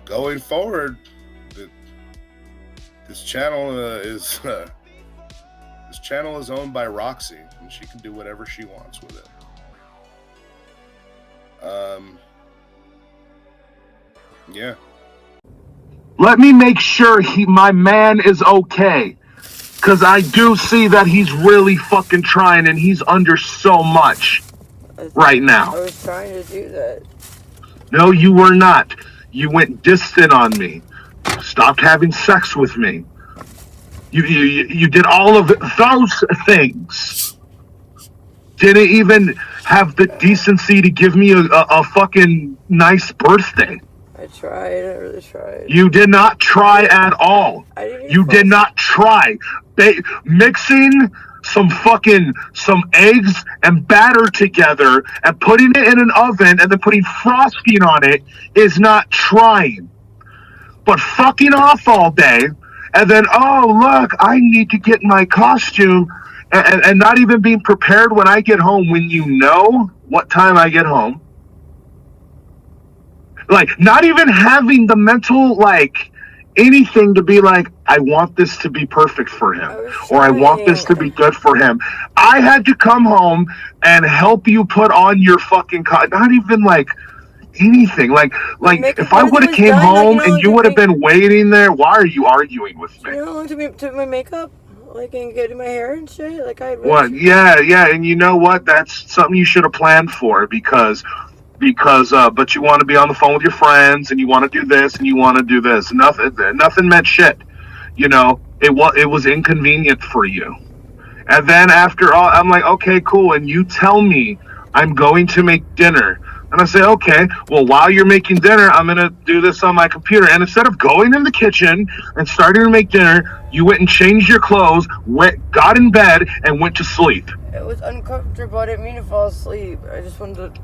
going forward, this channel is owned by Roxy, and she can do whatever she wants with it. Yeah. Let me make sure my man is okay. Because I do see that he's really fucking trying, and he's under so much right now. I was trying to do that. No, you were not. You went distant on me. Stopped having sex with me. You did all of those things. Didn't even have the decency to give me a fucking nice birthday. I tried. I really tried. You did not try at all. You did not try. Mixing some eggs and batter together and putting it in an oven and then putting frosting on it is not trying. But fucking off all day and then, oh, look, I need to get my costume and not even being prepared when I get home, when you know what time I get home. Like, not even having the mental, like, anything to be like, I want this to be perfect for him, or I want this to be good for him. I had to come home and help you put on your fucking not even like anything. Like if I would have came home and you would have been waiting there, why are you arguing with me? You know how long it took my makeup? Like, and getting my hair and shit? Like, What? Yeah, and you know what? That's something you should have planned for, because but you want to be on the phone with your friends, and you want to do this, and you want to do this. Nothing meant shit. You know, it was inconvenient for you. And then after all, I'm like, okay, cool. And you tell me I'm going to make dinner. And I say, okay, well, while you're making dinner, I'm going to do this on my computer. And instead of going in the kitchen and starting to make dinner, you went and changed your clothes, got in bed, and went to sleep. It was uncomfortable. I didn't mean to fall asleep. I just wanted to...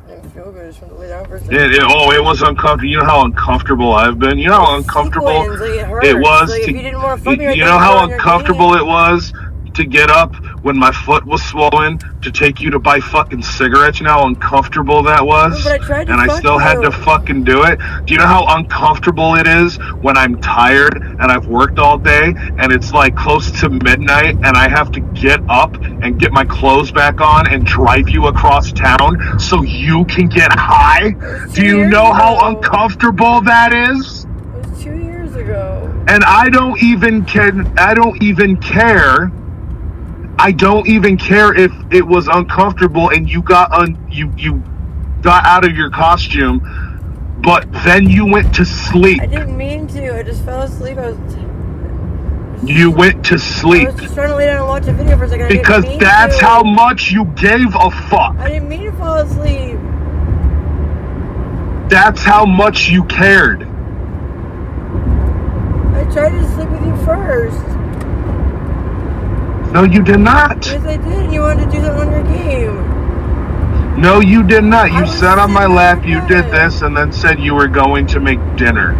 didn't feel good. I just wanted to lay down for a second. It was uncomfortable. You know how uncomfortable I've been. You know how uncomfortable it was. Like, if you didn't want to fuck me, you know how uncomfortable it was to get up when my foot was swollen to take you to buy fucking cigarettes. You know how uncomfortable that was? No, but I tried to and I still had to fucking do it. Do you know how uncomfortable it is when I'm tired and I've worked all day and it's like close to midnight and I have to get up and get my clothes back on and drive you across town so you can get high? Do you know how uncomfortable that is? It was 2 years ago. And I don't even care. I don't even care if it was uncomfortable and you got you got out of your costume, but then you went to sleep. I didn't mean to. I just fell asleep. You went to sleep. I was just trying to lay down and watch a video for a second. Because that's how much you gave a fuck. I didn't mean to fall asleep. That's how much you cared. I tried to sleep with you first. No, you did not. Yes, I did. And you wanted to do something on your game. No, you did not. You sat on my lap, you did this, and then said you were going to make dinner.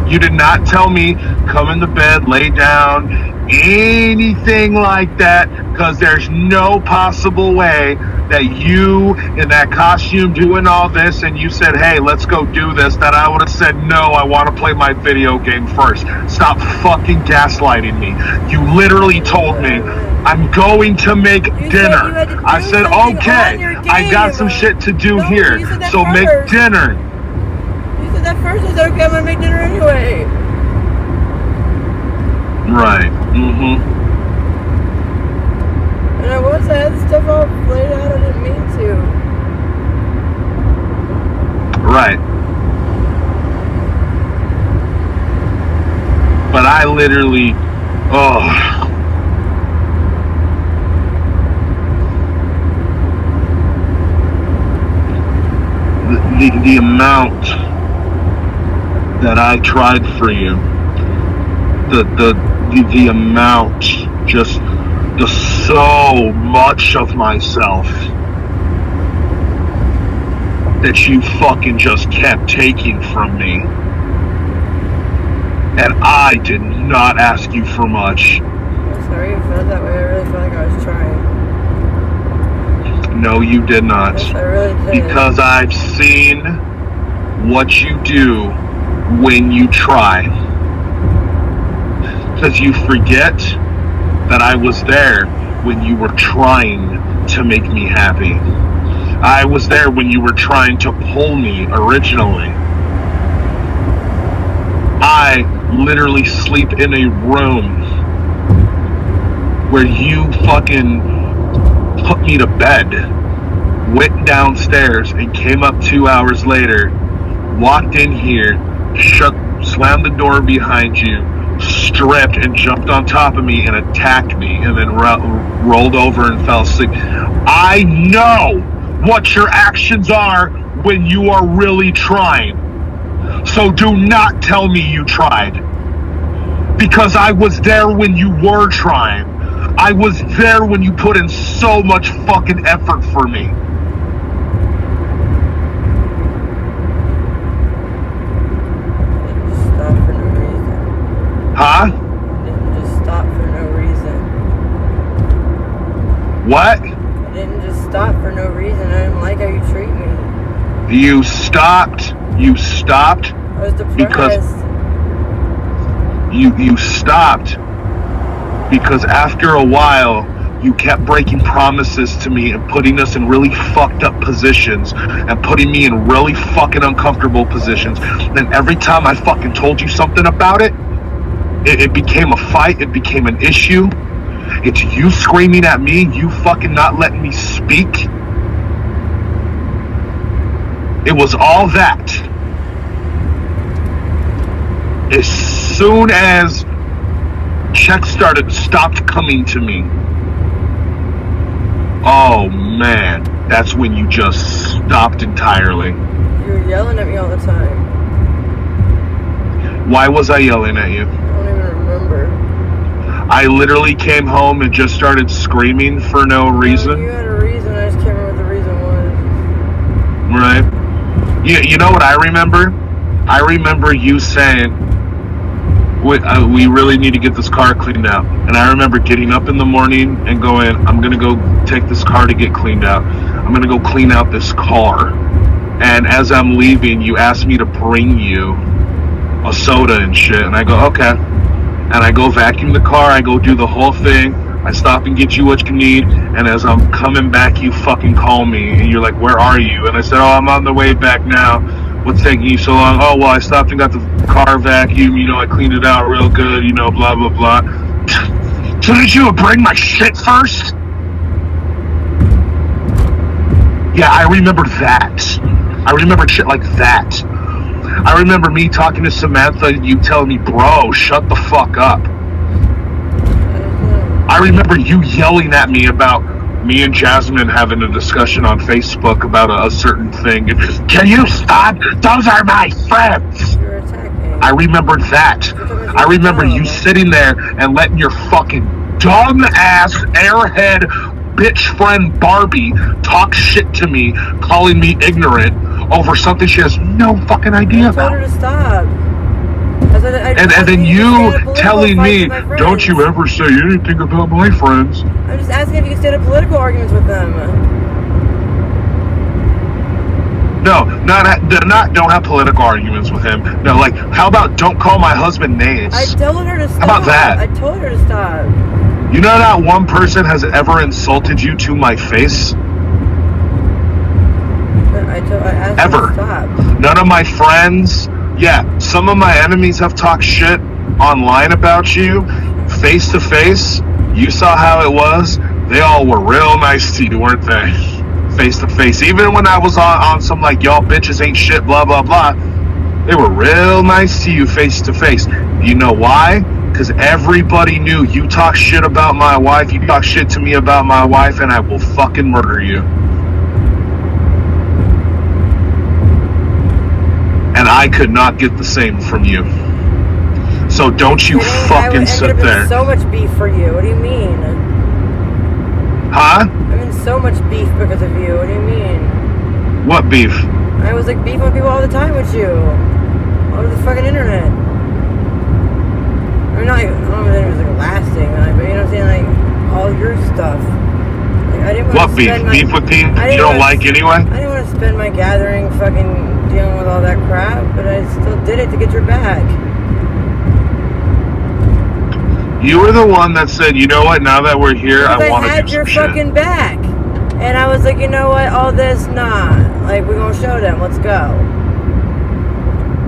You did not tell me, come in the bed, lay down, anything like that, because there's no possible way that you, in that costume, doing all this, and you said, hey, let's go do this, that I would have said, no, I want to play my video game first. Stop fucking gaslighting me. You literally told me, I'm going to make dinner. I said, okay, I got some shit to do here, so make dinner. That first is okay, I'm gonna make dinner anyway. Right. And I had stuff all laid out, I didn't mean to. Right. But I literally, the amount that I tried for you, the amount, just so much of myself that you fucking just kept taking from me, and I did not ask you for much. I'm sorry you felt that way. I really felt like I was trying. No, you did not. Yes, I really did. Because I've seen what you do when you try. Because you forget that I was there when you were trying to make me happy. I was there when you were trying to pull me originally. I literally sleep in a room where you fucking put me to bed, went downstairs and came up 2 hours later, walked in here, slammed the door behind you, stripped and jumped on top of me and attacked me, and then rolled over and fell asleep. I know what your actions are when you are really trying. So do not tell me you tried. Because I was there when you were trying. I was there when you put in so much fucking effort for me. Stop for no reason. Huh? Didn't just stop for no reason. What? I didn't just stop for no reason. I didn't like how you treat me. You stopped. You stopped. I was depressed. Because you stopped because after a while you kept breaking promises to me and putting us in really fucked up positions and putting me in really fucking uncomfortable positions. And every time I fucking told you something about it, it became a fight, it became an issue. It's you screaming at me, you fucking not letting me speak. It was all that. As soon as checks stopped coming to me, oh man, that's when you just stopped entirely. You were yelling at me all the time. Why was I yelling at you? I don't even remember. I literally came home and just started screaming for no reason. You had a reason, I just can't remember what the reason was. Right. You know what I remember? I remember you saying, we really need to get this car cleaned out. And I remember getting up in the morning and going, I'm going to go take this car to get cleaned out. I'm going to go clean out this car. And as I'm leaving, you asked me to bring you a soda and shit. And I go, okay. And I go vacuum the car. I go do the whole thing. I stop and get you what you need. And as I'm coming back, you fucking call me. And you're like, where are you? And I said, I'm on the way back now. What's taking you so long? Oh, well, I stopped and got the car vacuum. I cleaned it out real good, blah, blah, blah. So did you bring my shit first? Yeah, I remember that. I remember shit like that. I remember me talking to Samantha and you telling me, bro, shut the fuck up. I remember you yelling at me about me and Jasmine having a discussion on Facebook about a certain thing. Can you stop? Those are my friends. You're attacking. I remember that. I remember you sitting there and letting your fucking dumb ass airhead bitch friend Barbie talk shit to me, calling me ignorant over something she has no fucking idea about. I told her to stop. And then you telling me, don't you ever say anything about my friends. I'm just asking if you can stand up political arguments with them. No, don't have political arguments with him. No, like, how about don't call my husband names? I told her to stop. How about that? I told her to stop. You know not one person has ever insulted you to my face? I asked ever. her to stop. None of my friends. Yeah, some of my enemies have talked shit online about you, face to face. You saw how it was. They all were real nice to you, weren't they? Face to face. Even when I was on some like, y'all bitches ain't shit, blah, blah, blah. They were real nice to you face to face. You know why? Because everybody knew you talk shit about my wife, you talk shit to me about my wife, and I will fucking murder you. And I could not get the same from you. So don't you fucking sit there. So much beef for you. What do you mean? Huh? I'm in so much beef because of you. What do you mean? What beef? I was like beefing with people all the time with you. All over the fucking internet. I mean, I don't know if it was like lasting, but you know what I'm saying? Like, all your stuff. Like, I didn't want what beef? Beef with people you don't like anyway? I didn't want to spend my gathering fucking dealing with all that crap. still did it to get your back. You were the one that said, you know what, now that we're here, I want to do had your some fucking shit. back. And I was like, you know what, all this, nah. Like, we're gonna show them, let's go.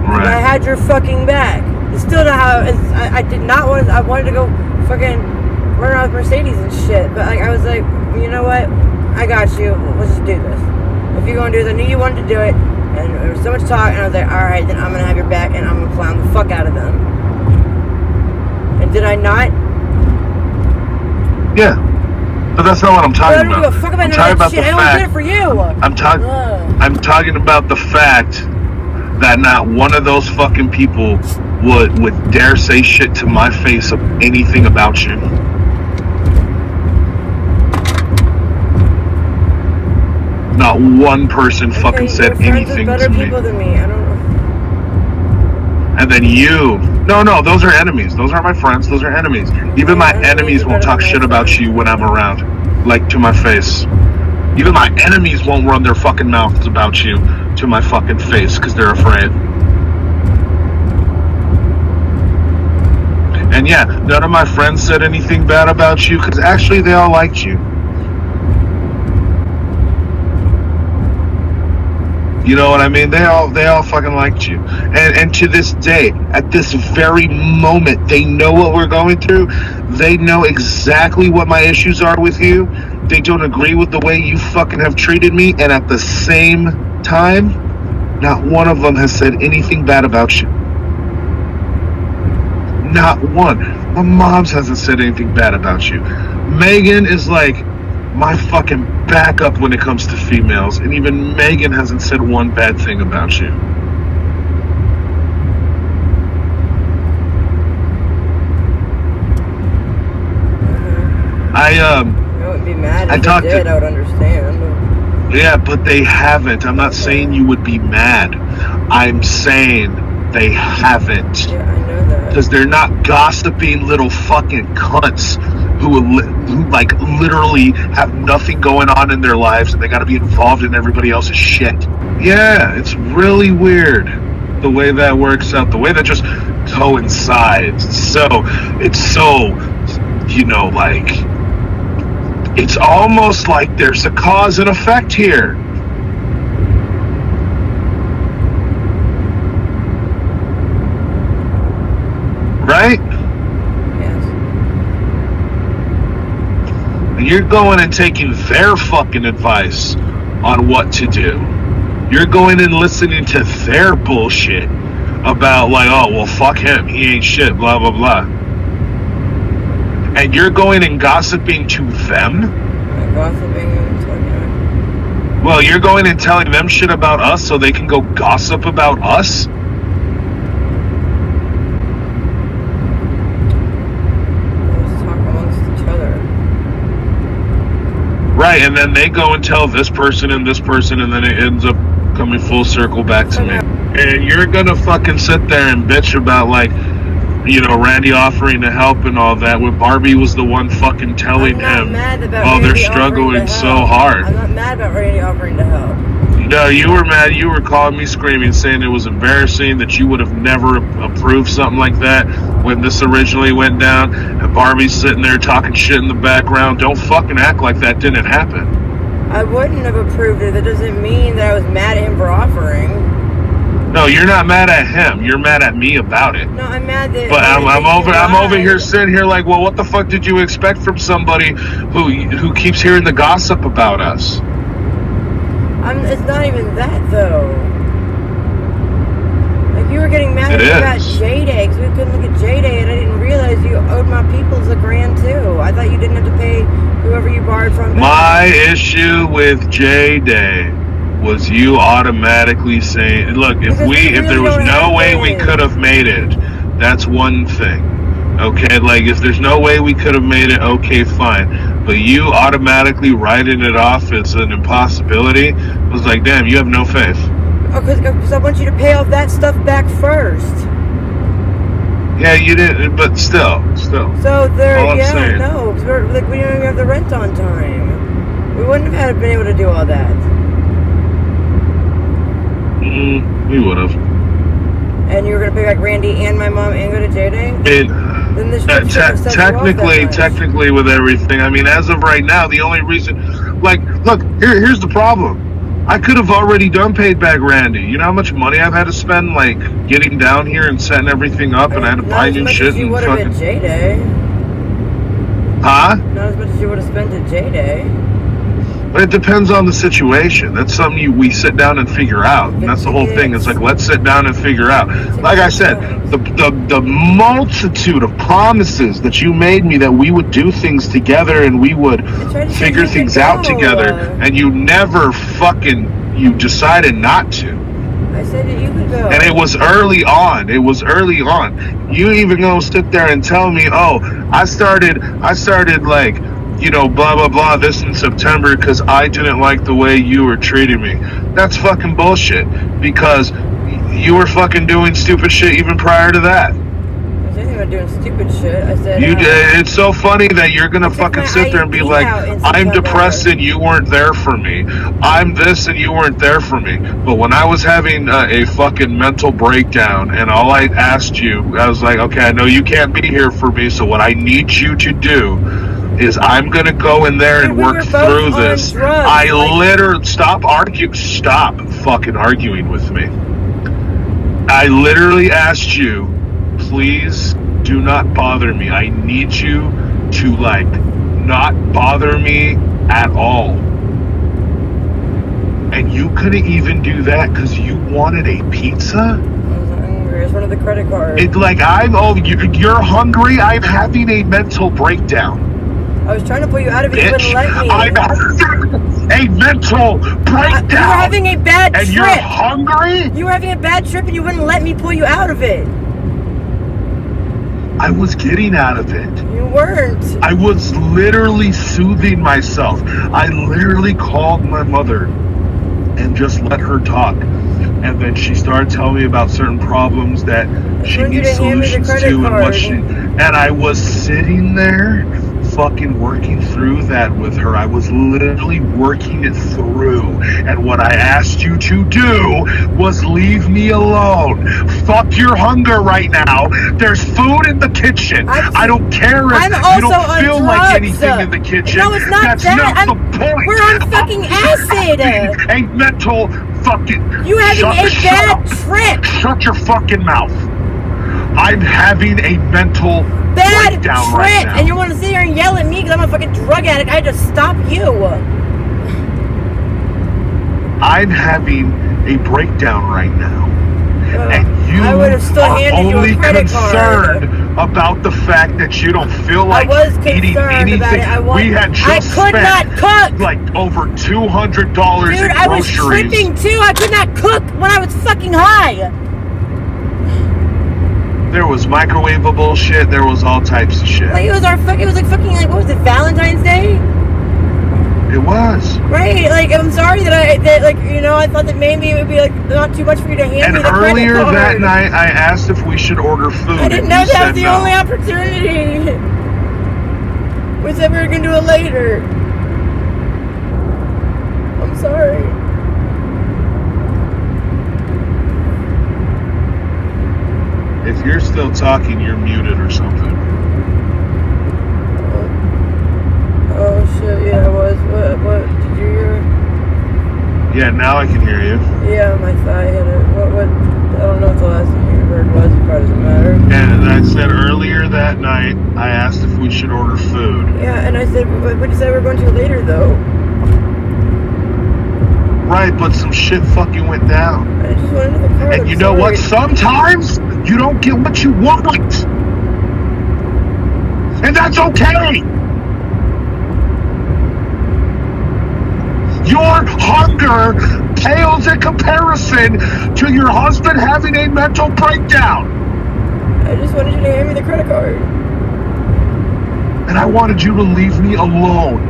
Right. I had your fucking back. It's still not how, I did not want to, I wanted to go fucking run around with Mercedes and shit. But like, I was like, you know what, I got you, let's just do this. If you're gonna do this, I knew you wanted to do it. And there was so much talk, and I was like, alright, then I'm gonna have your back, and I'm gonna clown the fuck out of them. And did I not? Yeah. But that's not what I'm talking about. I don't give a fuck about I'm talking about shit. the I only fact. did it for you. I'm talking about the fact that not one of those fucking people would dare say shit to my face of anything about you. Not one person fucking said anything better to me. people than me. I don't know. And then you. No, those are enemies. Those aren't my friends. Those are enemies. Even my enemies won't talk shit about you when I'm around. Like, to my face. Even my enemies won't run their fucking mouths about you to my fucking face because they're afraid. And yeah, none of my friends said anything bad about you because actually they all liked you. You know what I mean? They all fucking liked you. And to this day, at this very moment, they know what we're going through. They know exactly what my issues are with you. They don't agree with the way you fucking have treated me. And at the same time, not one of them has said anything bad about you. Not one. My mom's hasn't said anything bad about you. Megan is like my fucking backup when it comes to females, and even Megan hasn't said one bad thing about you. I would be mad if they did. I would understand. Yeah, but they haven't. I'm not saying you would be mad. I'm saying they haven't. Yeah, I know that. Because they're not gossiping little fucking cunts who like literally have nothing going on in their lives and they got to be involved in everybody else's shit. Yeah, it's really weird the way that works out, the way that just coincides. It's so, you know, like, it's almost like there's a cause and effect here. Right? You're going and taking their fucking advice on what to do. You're going and listening to their bullshit about like, oh, well, fuck him. He ain't shit, blah, blah, blah. And you're going and gossiping to them? Gossiping and talking. Well, you're going and telling them shit about us so they can go gossip about us? Right, and then they go and tell this person, and then it ends up coming full circle back to me. And you're gonna fucking sit there and bitch about, like, you know, Randy offering to help and all that, when Barbie was the one fucking telling him, oh, they're struggling so hard. I'm not mad about Randy offering to help. No, you were mad. You were calling me screaming, saying it was embarrassing, that you would have never approved something like that when this originally went down, and Barbie's sitting there talking shit in the background. Don't fucking act like that didn't happen. I wouldn't have approved it. That doesn't mean that I was mad at him for offering. No, you're not mad at him. You're mad at me about it. No, I'm mad that. But I'm over here sitting here like, well, what the fuck did you expect from somebody who keeps hearing the gossip about us? It's not even that though. Like, you were getting mad at me about J-Day because we couldn't look at J-Day, and I didn't realize you owed my peoples $1,000 too. I thought you didn't have to pay whoever you borrowed from. My issue with J-Day was you automatically saying, look, if there was no way we could have made it, that's one thing. Okay, like, if there's no way we could have made it, okay, fine. But you automatically writing it off as an impossibility was like, damn, you have no faith. Oh, because I want you to pay off that stuff back first. Yeah, you did, but still. So there, yeah, no, because we didn't even have the rent on time. We wouldn't have been able to do all that. We would have. and you were gonna pay back Randy and my mom and go to J-Day, then this shouldn't have set you off that much. Technically with everything, I mean, as of right now, the only reason, like, look, here's the problem. I could have already done paid back Randy. You know how much money I've had to spend, like, getting down here and setting everything up, and I had to buy new shit and would have been J-Day. Huh? Not as much as you would have spent at J-Day. But it depends on the situation. That's something we sit down and figure out. And that's the whole thing. It's like, let's sit down and figure out. Like I said, the multitude of promises that you made me that we would do things together and we would figure things out together, and you never you decided not to. I said that you could go. And it was early on. You even gonna sit there and tell me, oh, I started like, you know, blah, blah, blah, this in September because I didn't like the way you were treating me. That's fucking bullshit, because you were fucking doing stupid shit even prior to that. I was thinking about doing stupid shit. I said... It's so funny that you're gonna fucking sit there and be like, I'm depressed and you weren't there for me. I'm this and you weren't there for me. But when I was having a fucking mental breakdown and all I asked you, I was like, okay, I know you can't be here for me, so what I need you to do is I'm gonna go in there and work through this. Stop fucking arguing with me. I literally asked you, please do not bother me. I need you to, like, not bother me at all. And you couldn't even do that because you wanted a pizza? I was hungry. It's one of the credit cards. You're hungry? I'm having a mental breakdown. I was trying to pull you out of it. You wouldn't let me. I'm having a mental breakdown. You were having a bad trip. And you're hungry? You were having a bad trip and you wouldn't let me pull you out of it. I was getting out of it. You weren't. I was literally soothing myself. I literally called my mother and just let her talk. And then she started telling me about certain problems that she needs solutions to and I was sitting there fucking working through that with her. I was literally working it through, and what I asked you to do was leave me alone. Fuck your hunger right now. There's food in the kitchen. I don't care if you don't feel like anything in the kitchen. No, it's not. That's not the point. We're on fucking acid. A mental fucking... You having a bad trip. Shut your fucking mouth. I'm having a mental breakdown right now. And you want to sit here and yell at me because I'm a fucking drug addict. I had to stop you. I'm having a breakdown right now. And you I would have still handed you a credit concerned about the fact that you don't feel like eating anything. We had just spent like over $200 in groceries. Dude, I was tripping too. I could not cook when I was fucking high. There was microwavable shit. There was all types of shit. Like it was like fucking what was it, Valentine's Day? It was. Right. Like I'm sorry that I thought that maybe it would be like not too much for you to hand me the credit card. And earlier that night, I asked if we should order food. I didn't know that was the only opportunity. We said we were gonna do it later. I'm sorry. If you're still talking, you're muted or something. Oh shit, yeah, I was. What? Did you hear? Yeah, now I can hear you. Yeah, my thigh hit it. What? I don't know what the last thing you heard was. It probably doesn't matter. And I said earlier that night, I asked if we should order food. Yeah, and I said, but you said we're going to later though. Right, but some shit fucking went down. I just went into the car. And you know what? Sometimes you don't get what you want. And that's okay. Your hunger pales in comparison to your husband having a mental breakdown. I just wanted you to hand me the credit card. And I wanted you to leave me alone.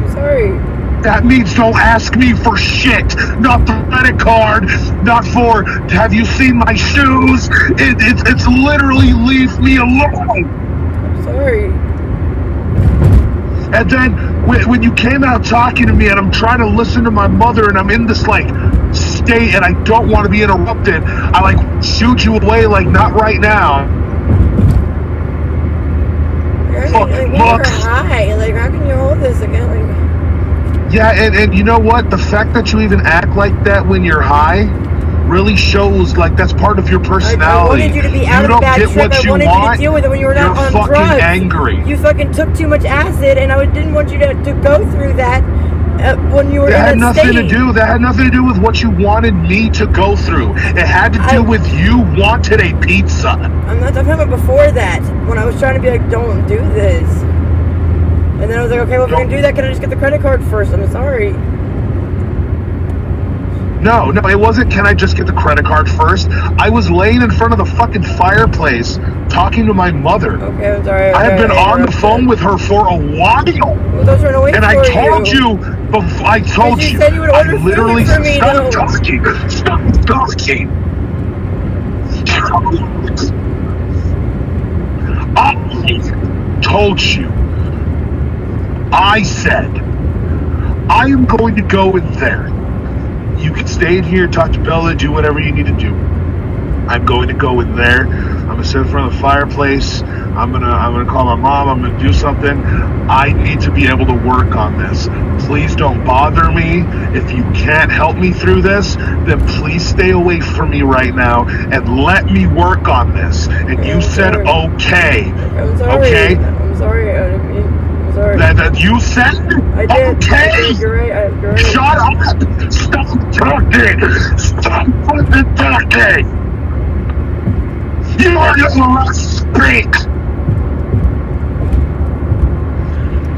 I'm sorry. That means don't ask me for shit. Not the credit card. Not for, have you seen my shoes? It's literally leave me alone. I'm sorry. And then when you came out talking to me and I'm trying to listen to my mother and I'm in this like date and I don't want to be interrupted, I like shooed you away like not right now. Like, when you're high, like, how can you hold this again? Like, yeah, and you know what? The fact that you even act like that when you're high really shows like that's part of your personality. I wanted you to be out of a bad trip. I wanted you to deal with it when you were not on drugs. You're fucking angry. You fucking took too much acid, and I didn't want you to go through that when you were in that state. That had nothing to do with what you wanted me to go through. It had to do with you wanted a pizza. I'm talking about before that, when I was trying to be like, don't do this. And then I was like, okay, well, if you're going to do that, can I just get the credit card first? I'm sorry. No, it wasn't, can I just get the credit card first? I was laying in front of the fucking fireplace talking to my mother. Okay, I'm sorry. I had been on the phone with her for a while. Well, those are no way and I told you, I told you, said you would order I literally food for me, stop talking. I told you. I said, I am going to go in there. You can stay in here, talk to Bella, do whatever you need to do. I'm going to go in there. I'm gonna sit in front of the fireplace. I'm gonna call my mom. I'm gonna do something. I need to be able to work on this. Please don't bother me. If you can't help me through this, then please stay away from me right now and let me work on this. And you said okay. I'm sorry. Okay? I'm sorry. I'm sorry. That you said I did. okay. You're right. You're right. Shut up. Stop talking. Stop fucking talking. You are just allowed to speak.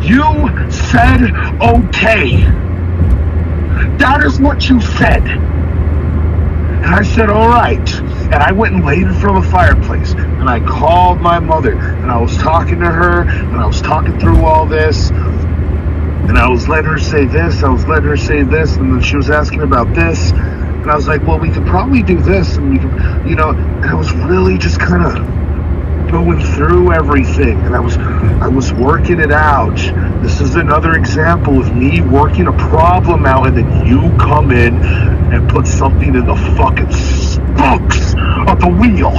You said okay. That is what you said. And I said, all right. And I went and laid in front of the fireplace. And I called my mother. And I was talking to her. And I was talking through all this. And I was letting her say this. I was letting her say this. And then she was asking about this. And I was like, well, we could probably do this. And we could, and I was really just kind of going through everything. And I was working it out. This is another example of me working a problem out. And then you come in and put something in the fucking spokes of the wheel.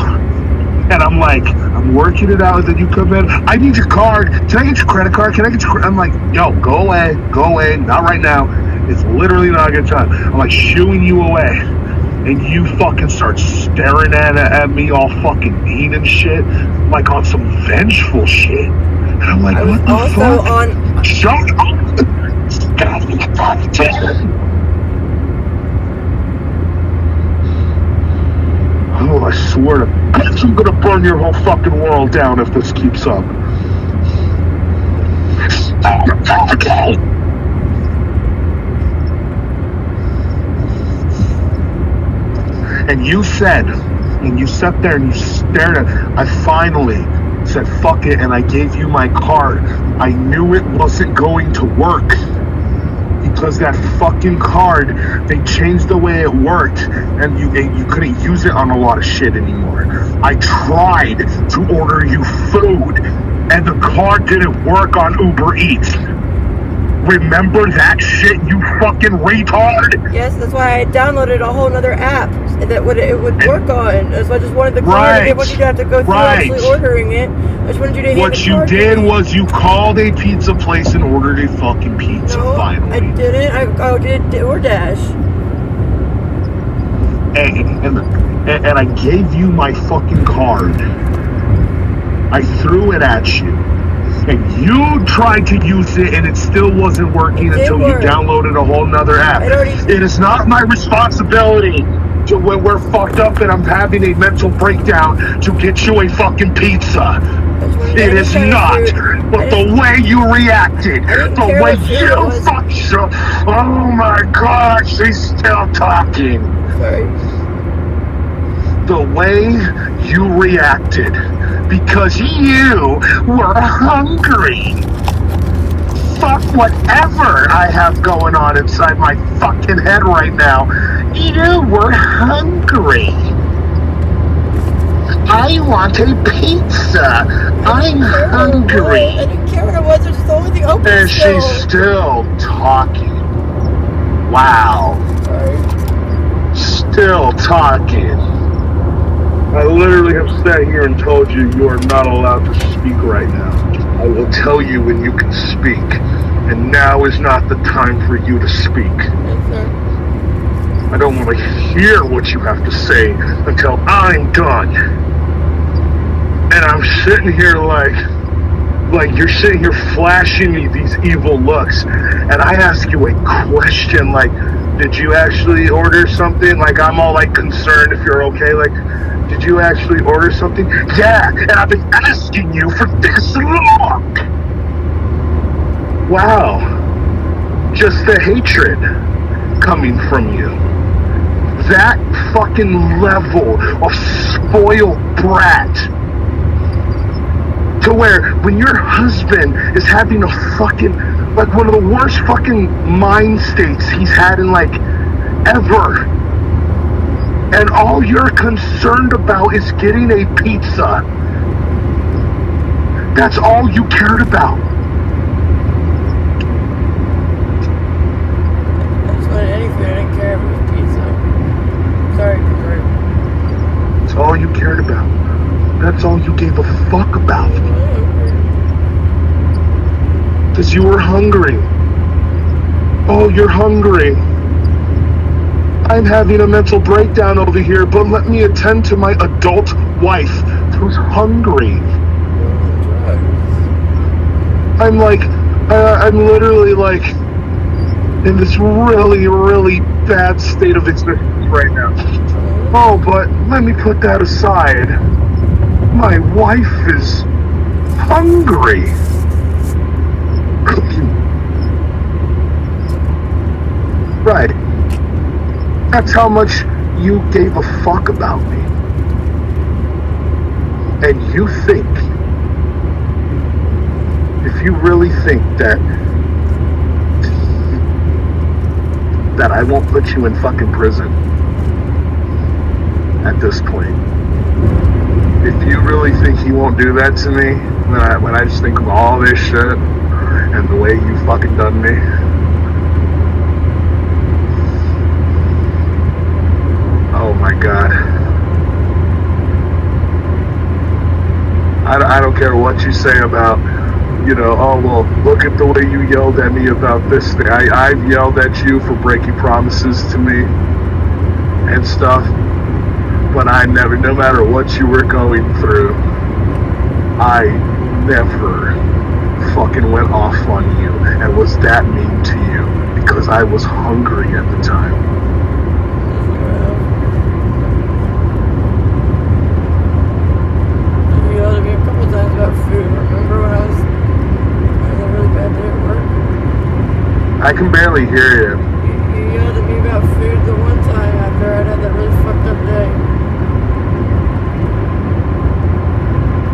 And I'm like, I'm working it out. And then you come in, I need your card. Can I get your credit card? Can I get your I'm like, yo, go away. Not right now. It's literally not a good time. I'm like shooing you away. And you fucking start staring at me all fucking mean and shit. Like on some vengeful shit. And I'm like, what the fuck? Shut up. Stop fucking. Oh, I swear to God, I'm gonna burn your whole fucking world down if this keeps up. Okay. And you said, and you sat there and you stared at, I finally said, fuck it, and I gave you my card. I knew it wasn't going to work. Because that fucking card, they changed the way it worked, and you couldn't use it on a lot of shit anymore. I tried to order you food, and the card didn't work on Uber Eats. Remember that shit, you fucking retard? Yes, that's why I downloaded a whole nother app that it would work on. That's why I just wanted the card. I didn't want you to have to go through actually ordering it. I just wanted you to hand What the you card did to me. was you called a pizza place and ordered a fucking pizza, finally. I didn't. I did DoorDash. And I gave you my fucking card. I threw it at you. And you tried to use it and it still wasn't working until you downloaded a whole nother app. It is not my responsibility to when we're fucked up and I'm having a mental breakdown to get you a fucking pizza. It is not. But the way you reacted, the way you fucked up. Oh my God, she's still talking. Sorry. The way you reacted, because you were hungry. Fuck whatever I have going on inside my fucking head right now. You were hungry. I want a pizza. I'm hungry. I didn't care what it was. It's the only thing open. And she's still talking. Wow. Sorry. Still talking. I literally have sat here and told you you are not allowed to speak right now. I will tell you when you can speak, and now is not the time for you to speak. Yes, sir. I don't want to hear what you have to say until I'm done. And I'm sitting here like you're sitting here flashing me these evil looks, and I ask you a question like, did you actually order something? Like, I'm all like concerned if you're okay. Like, did you actually order something? Yeah, and I've been asking you for this long. Wow. Just the hatred coming from you. That fucking level of spoiled brat. To where when your husband is having a fucking, like one of the worst fucking mind states he's had in like ever. And all you're concerned about is getting a pizza. That's all you cared about. That's what anything. I didn't care if it was pizza. Sorry. That's all you cared about. That's all you gave a fuck about. Because you were hungry. Oh, you're hungry. I'm having a mental breakdown over here, but let me attend to my adult wife who's hungry. I'm literally like in this really, really bad state of existence right now. Oh, but let me put that aside. My wife is hungry. Right. That's how much you gave a fuck about me. And you think, if you really think that I won't put you in fucking prison at this point, if you really think he won't do that to me, when I just think of all this shit and the way you fucking done me, oh my god. I don't care what you say about, oh well, look at the way you yelled at me about this thing. I've yelled at you for breaking promises to me and stuff, but I never, no matter what you were going through, I never fucking went off on you and was that mean to you because I was hungry at the time. You yelled at me a couple times about food. Remember when I was having a really bad day at work? I can barely hear you. You yelled at me about food the one time after I'd had that really fucked up day.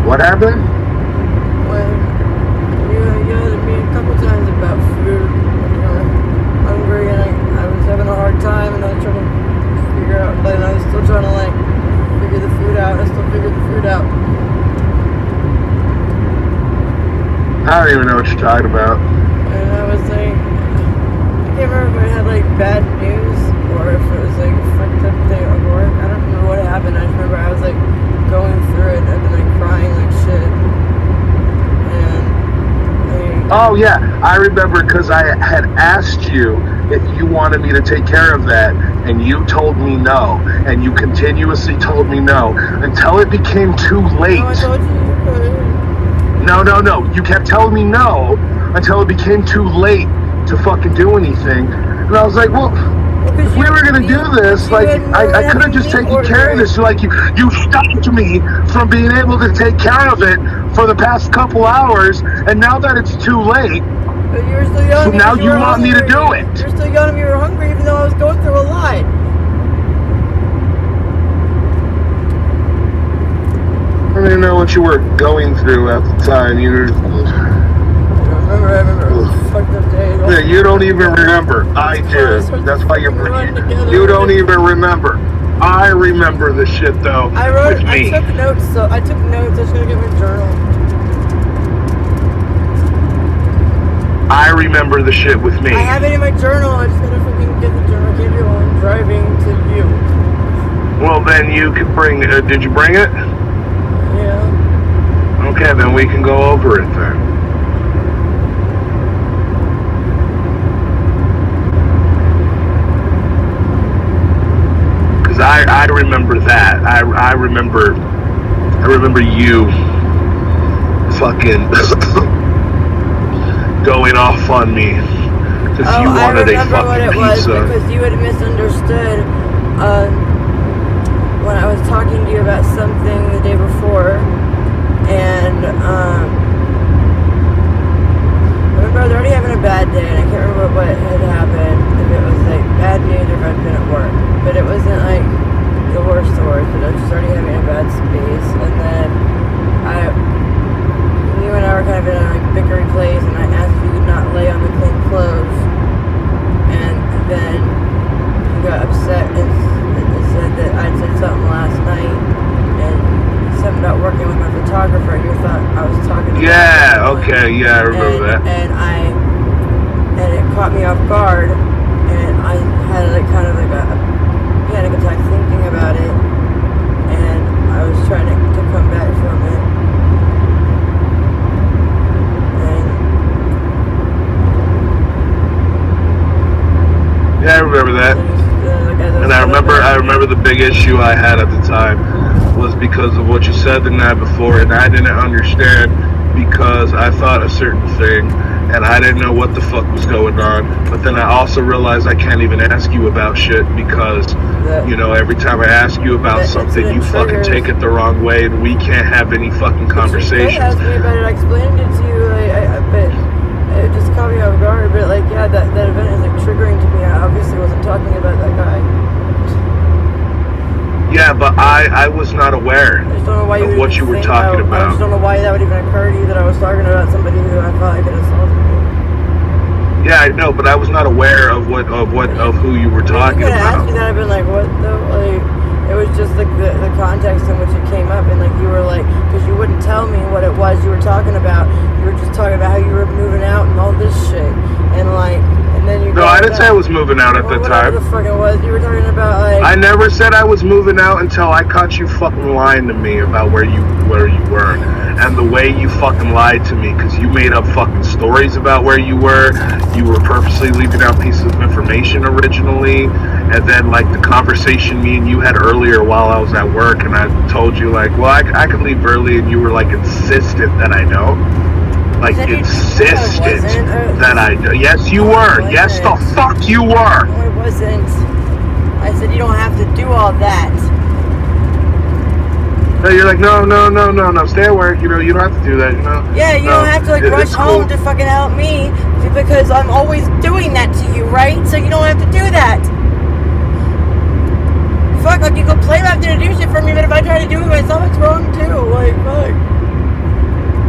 What happened? When you yelled at me a couple times about food when you were hungry and I was having a hard time and I was trying to figure out, and I was still trying to figure the food out. I still figured the food out. I don't even know what you're talking about. And I was like, I can't remember if I had bad news or if it was a fucked up day at work. I don't remember what happened. I just remember I was going through it and then crying like shit. Oh yeah, I remember because I had asked you if you wanted me to take care of that, and you told me no, and you continuously told me no until it became too late. No, I told you could. No. You kept telling me no until it became too late to fucking do anything. And I was like, well, if we were gonna do this, I could have just taken care of this. You stopped me from being able to take care of it for the past couple hours, and now that it's too late, but you were still yelling. So now you want me to do it. You're still yelling at me you were hungry even though I was going through a lot. I don't even know what you were going through at the time. You were... I remember. It was a fucked up day. Yeah, you don't even remember. I do. That's why you're... You don't even remember. I remember the shit though. I took notes. I was gonna get my journal. I remember the shit with me. I have it in my journal. I just gotta fucking get the journal. I gave you one driving to you. Well, then you could bring. Did you bring it? Yeah. Okay, then we can go over it then. Because I remember that. I remember you fucking going off on me because you wanted a fucking pizza. Because you had misunderstood when I was talking to you about something the day before, and I remember I was already having a bad day, and I can't remember what had happened, if it was like bad news or if I'd been at work, but it wasn't like the worst, but I was just already having a bad space, and then you and I were kind of in a like bickery place, and I asked if you could not lay on the clean clothes, and then you got upset and said that I'd said something last night, and something about working with my photographer, and you thought I was talking to okay, yeah, I remember that. And it caught me off guard, and I had like kind of like a panic attack thinking about it, and I was trying to come back from it. Yeah, I remember that. And I remember the big issue I had at the time was because of what you said the night before, and I didn't understand because I thought a certain thing, and I didn't know what the fuck was going on. But then I also realized I can't even ask you about shit because, every time I ask you about something, you fucking take it the wrong way, and we can't have any fucking conversations. You asked me about it, I explained it to you, but it just caught me off guard. But that event is like triggering to me. I obviously wasn't talking about that guy. Yeah, but I was not aware I just don't know why of what you were talking about. I just don't know why that would even occur to you that I was talking about somebody who I thought I could assault me. Yeah, I know, but I was not aware of who you were talking about. Asked me that, I've been like, what the it was just like the context in which it came up, and like you were like, because you wouldn't tell me what it was you were talking about. You were just talking about how you were moving out and all this shit, and then you. No, I didn't say I was moving out at the time. Whatever the fuck it was, you were talking about I never said I was moving out until I caught you fucking lying to me about where you were, and the way you fucking lied to me, because you made up fucking stories about where you were. You were purposely leaving out pieces of information originally, and then the conversation me and you had earlier while I was at work, and I told you I could leave early, and you were insistent that I know. Insistent that I know. Yes, you were. Yes, the fuck you were. No, I wasn't. I said you don't have to do all that. No, you're like, no, stay at work, you don't have to do that, Yeah, you don't have to rush home to fucking help me, because I'm always doing that to you, right? So you don't have to do that. Fuck, you go play after to do shit for me, but if I try to do it myself, it's wrong too, fuck.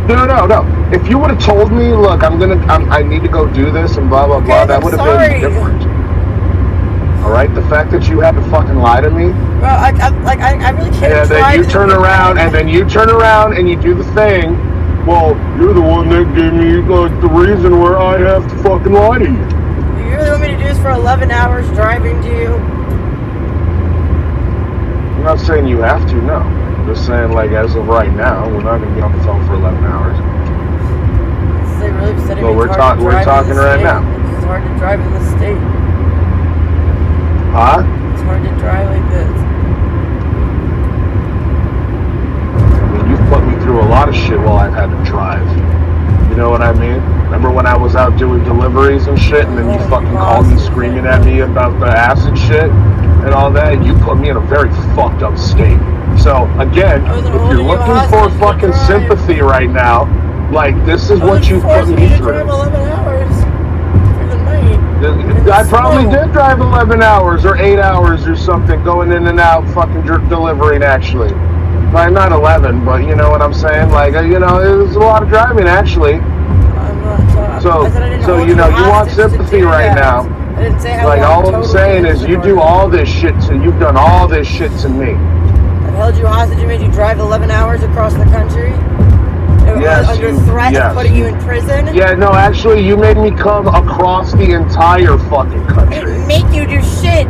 No. If you would have told me, look, I need to go do this and blah, blah, blah, that would have been different. All right, the fact that you had to fucking lie to me. Well, I really can't. And then you turn around, and you do the thing. Well, you're the one that gave me the reason where I have to fucking lie to you. You really want me to do this for 11 hours driving to you? I'm not saying you have to, no. I'm just saying, as of right now, we're not going to be on the phone for 11 hours. It's really upsetting. But we're talking right now. It's hard to drive in this state. Huh? It's hard to drive like this. You've put me through a lot of shit while I've had to drive. You know what I mean? Remember when I was out doing deliveries and shit, and then you fucking called me screaming at me about the acid shit and all that? You put me in a very fucked up state. So, again, if you're looking for fucking sympathy right now, this is what you put me through. Drive 11 hours through the night. I probably did drive 11 hours or 8 hours or something, going in and out, fucking delivering, actually. Not 11, but you know what I'm saying? It was a lot of driving, actually. I'm not talking. So you want sympathy right now. I didn't say how all I'm saying is you do all this shit you've done all this shit to me. I held you hostage and made you drive 11 hours across the country? Yes, under threat of putting you in prison? Yeah, no, actually, you made me come across the entire fucking country. I didn't make you do shit.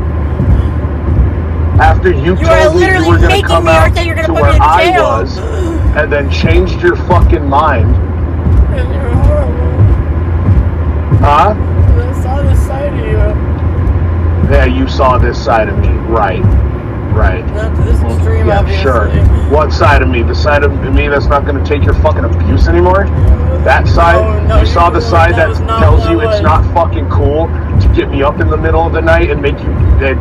After you are told me you literally were going to making come me out say you're gonna to put where me in I jail. was, and then changed your fucking mind. And you're horrible. Huh? I saw this side of you. Yeah, you saw this side of me. Right. Not to this extreme, Yeah, obviously. sure. What side of me? The side of me that's not going to take your fucking abuse anymore? That side? No, you saw the side that was not tells what you it it's was. not fucking cool to get me up in the middle of the night and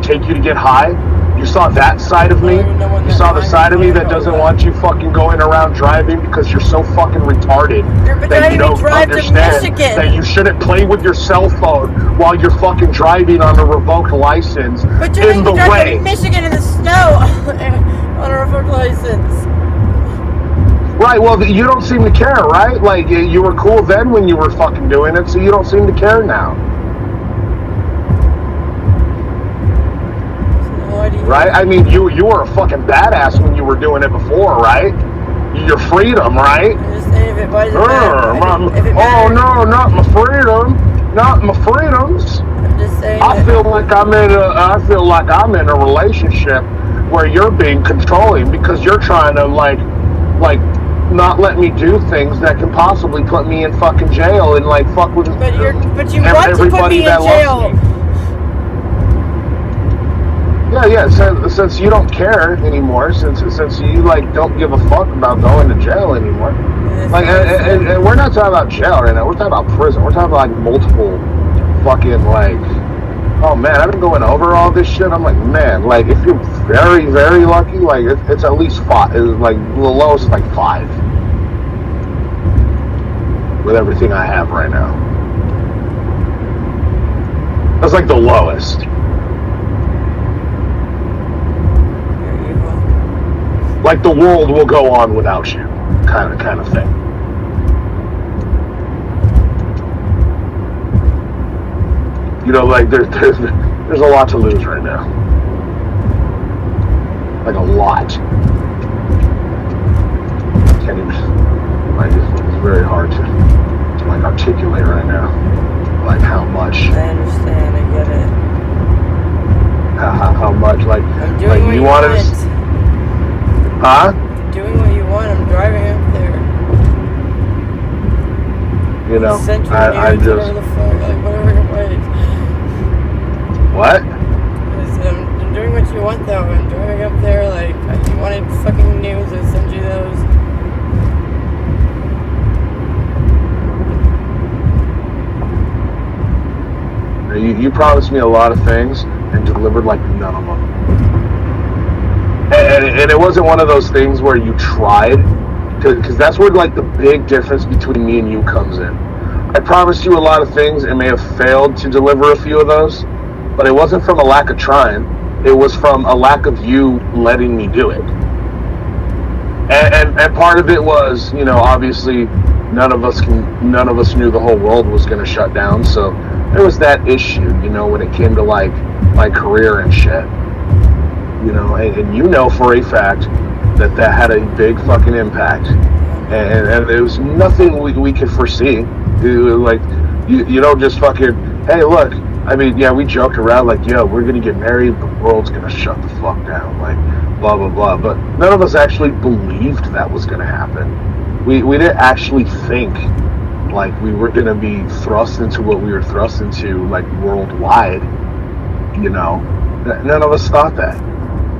take you to get high? You saw that side of me? You saw the side of me that doesn't want you fucking going around driving because you're so fucking retarded that you don't understand that you shouldn't play with your cell phone while you're fucking driving on a revoked license But you're in the making me drive way. to Michigan in the snow on a revoked license. Right, well, you don't seem to care, right? Like, you were cool then when you were fucking doing it, so you don't seem to care now. Right? I mean, you were a fucking badass when you were doing it before, right? Your freedom, right? I'm just saying, if it was Oh, no, not my freedom. Not my freedoms. I'm just saying I feel like I'm in a relationship where you're being controlling because you're trying to like not let me do things that can possibly put me in fucking jail and like fuck with but you want to put me in jail. Yeah. Since you don't care anymore, since you like don't give a fuck about going to jail anymore, like and we're not talking about jail right now. We're talking about prison. We're talking about like multiple fucking like. Oh man, I've been going over all this shit. I'm like, man, like if you're very, very lucky, like it's at least 5. It's like the lowest is like 5 with everything I have right now. That's like the lowest. Like the world will go on without you, kind of thing. You know, like there's a lot to lose right now. Like a lot. Can't even. Like it's very hard to like articulate right now. Like how much. I understand. I get it. How much? Like I'm doing what you wanted. Huh? I'm doing what you want. I'm driving up there. You know, I'm just. Whatever the fuck, like whatever it was. What? I'm doing what you want though. I'm driving up there like if you wanted fucking news, I'll send you those. You promised me a lot of things and delivered like none of them. And it wasn't one of those things where you tried, because that's where like the big difference between me and you comes in. I promised you a lot of things and may have failed to deliver a few of those, but it wasn't from a lack of trying. It was from a lack of you letting me do it. And part of it was, you know, obviously none of us knew the whole world was going to shut down, so there was that issue, you know, when it came to like my career and shit. You know, and you know for a fact that had a big fucking impact, and there was nothing we could foresee. It was like you don't just fucking, hey, look. I mean, yeah, we joked around like, yo, we're gonna get married, the world's gonna shut the fuck down, like blah blah blah. But none of us actually believed that was gonna happen. We didn't actually think like we were gonna be thrust into what we were thrust into, like worldwide. You know, none of us thought that.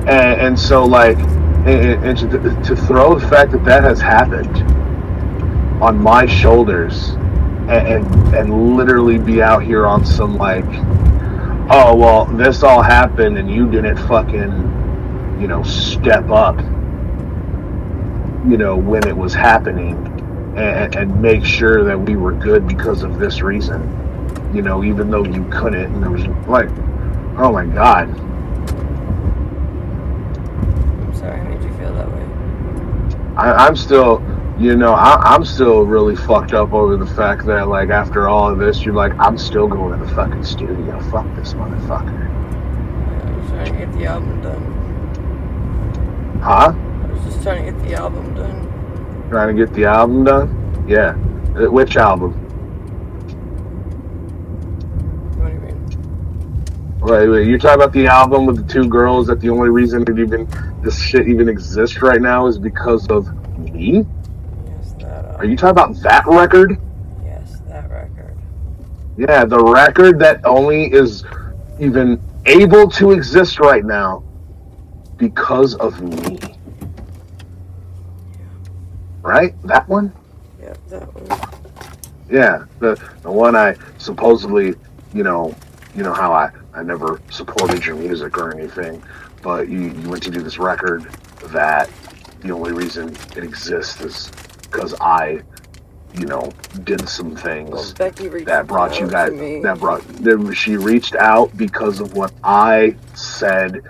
And so like and to throw the fact that has happened on my shoulders and literally be out here on some like, oh well, this all happened and you didn't fucking, you know, step up, you know, when it was happening and make sure that we were good because of this reason, you know, even though you couldn't. And it was like, oh my god. Sorry, I made you feel that way. I'm still, you know, I'm still really fucked up over the fact that, like, after all of this, you're like, I'm still going to the fucking studio. Fuck this motherfucker. I was trying to get the album done. Huh? I was just trying to get the album done. Trying to get the album done? Yeah. Which album? What do you mean? Wait, you're talking about the album with the two girls that the only reason this shit even exists right now is because of me? Yes, that. Are you talking about that record? Yes, that record. Yeah, the record that only is even able to exist right now because of me. Right? That one? Yep, that one. Yeah, the one I supposedly, you know how I never supported your music or anything, but you went to do this record that the only reason it exists is because I, did some things that brought you guys. She reached out because of what I said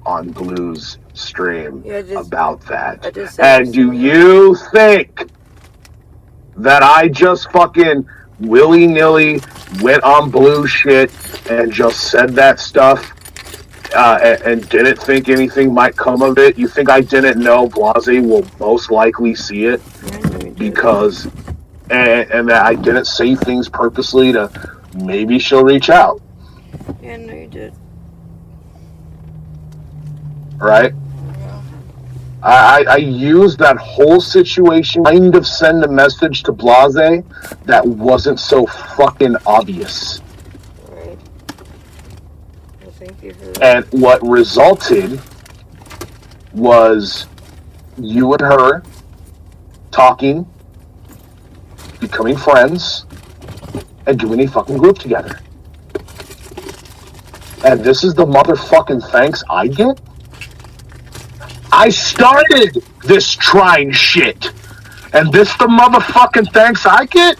on Blue's stream about that. And do you think that I just fucking willy-nilly went on Blue shit and just said that stuff and didn't think anything might come of it? You think I didn't know Blase will most likely see it? Because and that I didn't say things purposely to maybe she'll reach out. Yeah, no, you did. Right? I used that whole situation to kind of send a message to Blase that wasn't so fucking obvious. Right. Well, thank you for that. And what resulted was you and her talking, becoming friends, and doing a fucking group together. And this is the motherfucking thanks I get? I started this trying shit, and this the motherfucking thanks I get?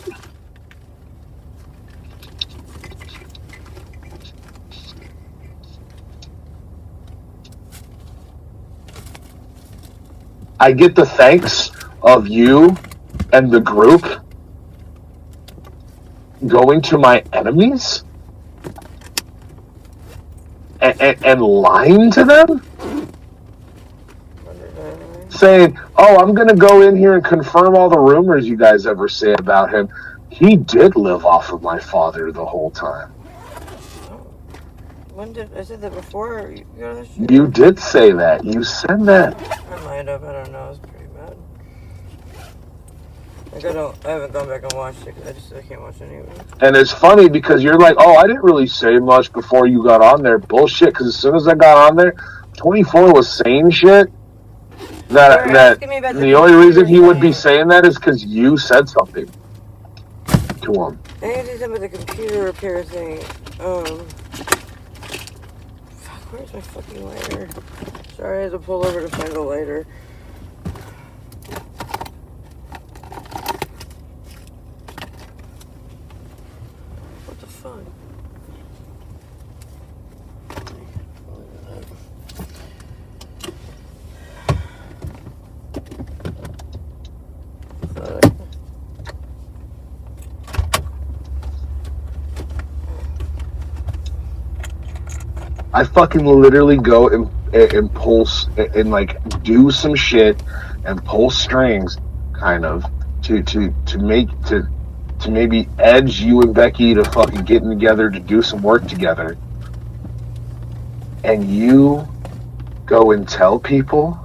I get the thanks of you and the group going to my enemies and lying to them? Saying, oh, I'm going to go in here and confirm all the rumors you guys ever say about him. He did live off of my father the whole time. When did I said that before? You did say that. You said that. I might have. I don't know. I was pretty mad. Like I haven't gone back and watched it because I can't watch it anyway. And it's funny because you're like, oh, I didn't really say much before you got on there. Bullshit. Because as soon as I got on there, 24 was saying shit. That the only reason he would be saying that is because you said something to him. I need to do some of the computer repair thing. Fuck, where's my fucking lighter? Sorry, I had to pull over to find a lighter. What the fuck? I fucking literally go and pull and like do some shit and pull strings, kind of, to maybe edge you and Becky to fucking getting together to do some work together. And you go and tell people,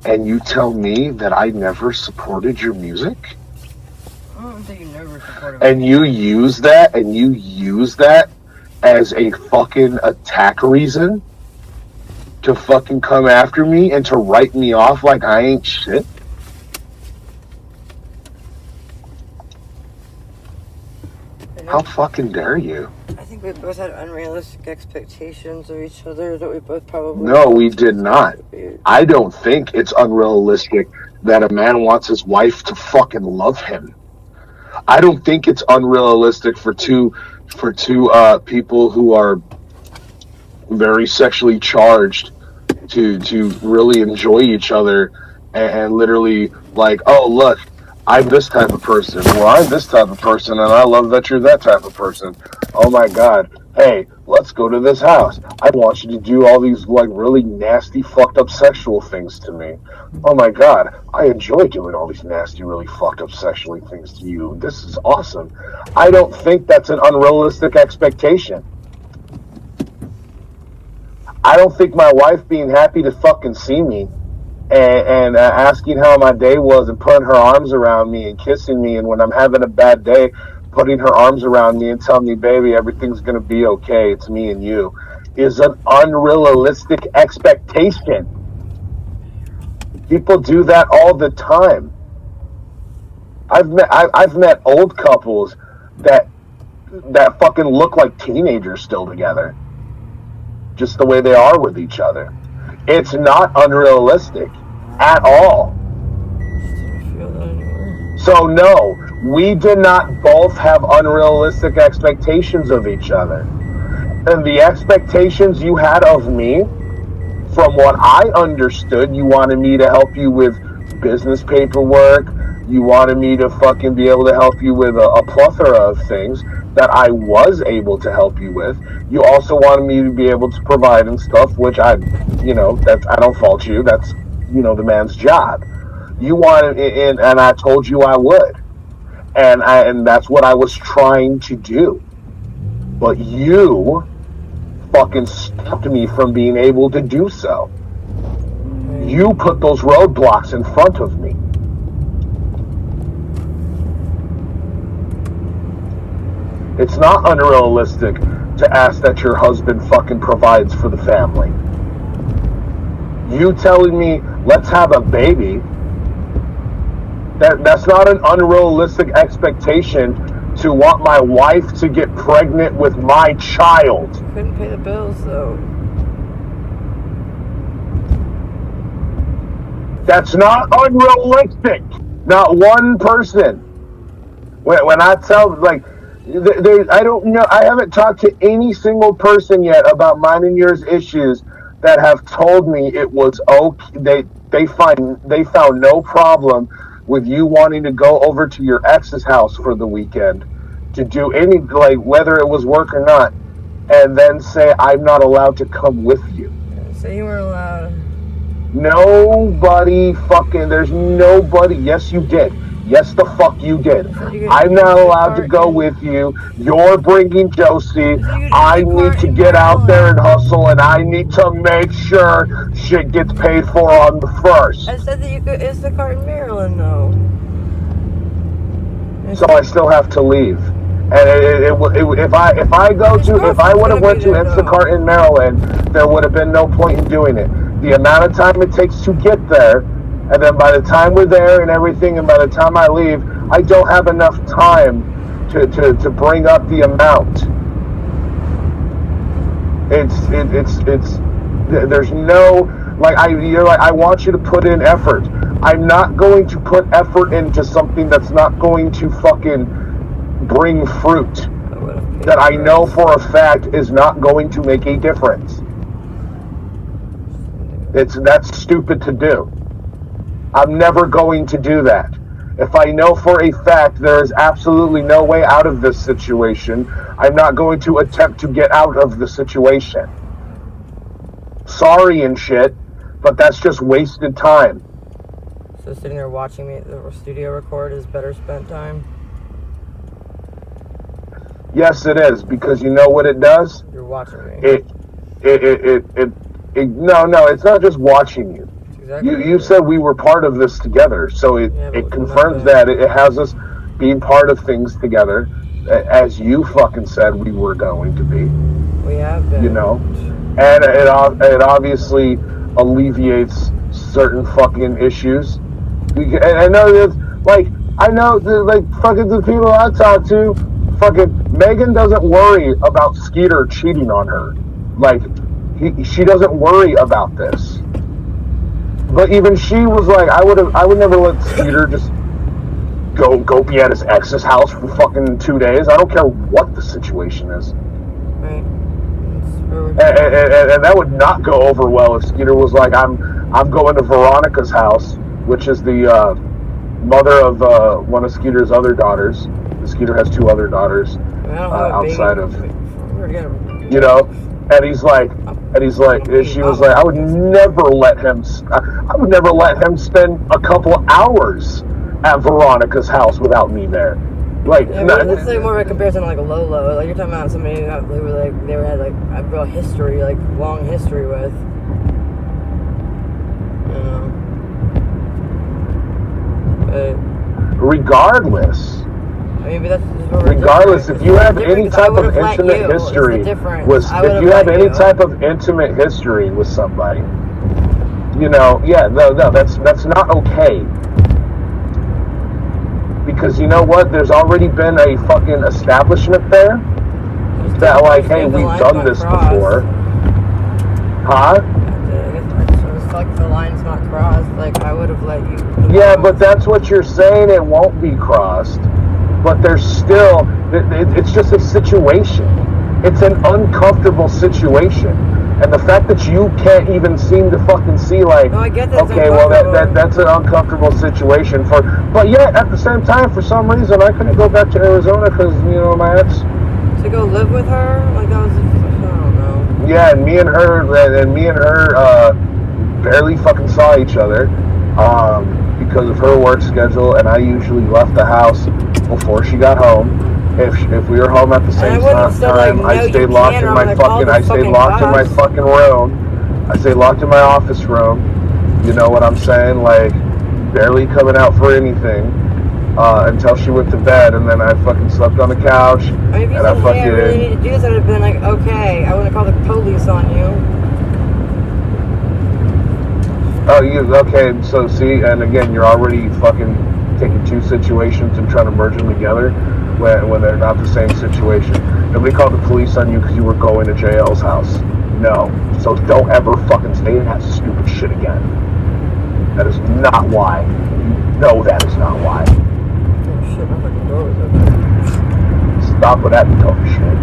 and you tell me that I never supported your music? I don't think you never supported and you use that as a fucking attack reason to fucking come after me and to write me off like I ain't shit? How fucking dare you? I think we both had unrealistic expectations of each other that we both probably... No, we did not. I don't think it's unrealistic that a man wants his wife to fucking love him. I don't think it's unrealistic for two people who are very sexually charged to really enjoy each other and literally like, oh, look, I'm this type of person. Well, I'm this type of person, and I love that you're that type of person. Oh my God. Hey, let's go to this house. I want you to do all these like really nasty, fucked up sexual things to me. Oh my God, I enjoy doing all these nasty, really fucked up sexually things to you. This is awesome. I don't think that's an unrealistic expectation. I don't think my wife being happy to fucking see me and asking how my day was and putting her arms around me and kissing me, and when I'm having a bad day, putting her arms around me and telling me, baby, everything's going to be okay, it's me and you, is an unrealistic expectation. People do that all the time. I've met old couples that fucking look like teenagers still together, just the way they are with each other. It's not unrealistic at all. So no, we did not both have unrealistic expectations of each other. And the expectations you had of me, from what I understood, you wanted me to help you with business paperwork. You wanted me to fucking be able to help you with a plethora of things that I was able to help you with. You also wanted me to be able to provide and stuff, which I don't fault you. That's, the man's job. You wanted, and I told you I would. And that's what I was trying to do. But you fucking stopped me from being able to do so. You put those roadblocks in front of me. It's not unrealistic to ask that your husband fucking provides for the family. You telling me, let's have a baby, that's not an unrealistic expectation to want my wife to get pregnant with my child. Couldn't pay the bills, though. That's not unrealistic. Not one person. When I tell, like, I don't know. I haven't talked to any single person yet about mine and yours issues that have told me it was okay. They found no problem with you wanting to go over to your ex's house for the weekend to do any, like, whether it was work or not, and then say I'm not allowed to come with you. Say you weren't allowed. Nobody fucking. There's nobody. Yes, you did. Yes, the fuck you did. I'm not allowed to go with you. You're bringing Josie. I need to get out there and hustle, and I need to make sure shit gets paid for on the first. I said that you could Instacart in Maryland, though. So I still have to leave. And if I would have went to Instacart in Maryland, there would have been no point in doing it. The amount of time it takes to get there, and then by the time we're there and everything, and by the time I leave, I don't have enough time to bring up the amount. There's no, like, I want you to put in effort. I'm not going to put effort into something that's not going to fucking bring fruit, that I know for a fact is not going to make a difference. That's stupid to do. I'm never going to do that. If I know for a fact there is absolutely no way out of this situation, I'm not going to attempt to get out of the situation. Sorry and shit, but that's just wasted time. So sitting there watching me at the studio record is better spent time? Yes, it is, because you know what it does? You're watching me. No, it's not just watching you. Exactly. You said we were part of this together, so it confirms that. It has us being part of things together, as you fucking said we were going to be. We have been. And it obviously alleviates certain fucking issues. And I know that, fucking the people I talk to, fucking Megan doesn't worry about Skeeter cheating on her. Like, she doesn't worry about this. But even she was like, I would never let Skeeter just go be at his ex's house for fucking 2 days. I don't care what the situation is. Right. And that would not go over well if Skeeter was like, I'm going to Veronica's house, which is the mother of one of Skeeter's other daughters. Skeeter has 2 other daughters outside of, and he's like, she was like, I would never let him spend a couple hours at Veronica's house without me there. Like, Yeah, it's like more of a comparison to like a Lolo. Like you're talking about somebody who had like a real history, like long history with. You know. But regardless, I mean, but that's just where regardless, if you have any because I type of would've let intimate you, is the history difference. with, I if would've you have let any you. type of intimate history with somebody, you know, yeah, no, that's not okay. Because you know what? There's already been a fucking establishment there that like, hey, we've done this before. Huh? I just feel like if the line's not crossed, like I would have let you. Yeah, but that's what you're saying. It won't be crossed. But there's still, it's just a situation. It's an uncomfortable situation. And the fact that you can't even seem to fucking see, like, no, I get that okay, well, that's an uncomfortable situation for, but yet, at the same time, for some reason, I couldn't go back to Arizona because, you know, my ex. To go live with her? Like, that was, I don't know. Yeah, and me and her barely fucking saw each other because of her work schedule, and I usually left the house before she got home. If we were home at the same time, I stayed locked in my fucking room. I stayed locked in my office room. You know what I'm saying? Like, barely coming out for anything until she went to bed, and then I fucking slept on the couch. I mean, if you said, hey, I really need to do this, I'd have been like, okay, I want to call the police on you. Oh, okay, so see, and again, you're already fucking taking two situations and trying to merge them together when they're not the same situation. Nobody called the police on you because you were going to JL's house. No. So don't ever fucking say that stupid shit again. That is not why. You know that is not why. Oh shit, my fucking door was open. Stop with that dumb shit.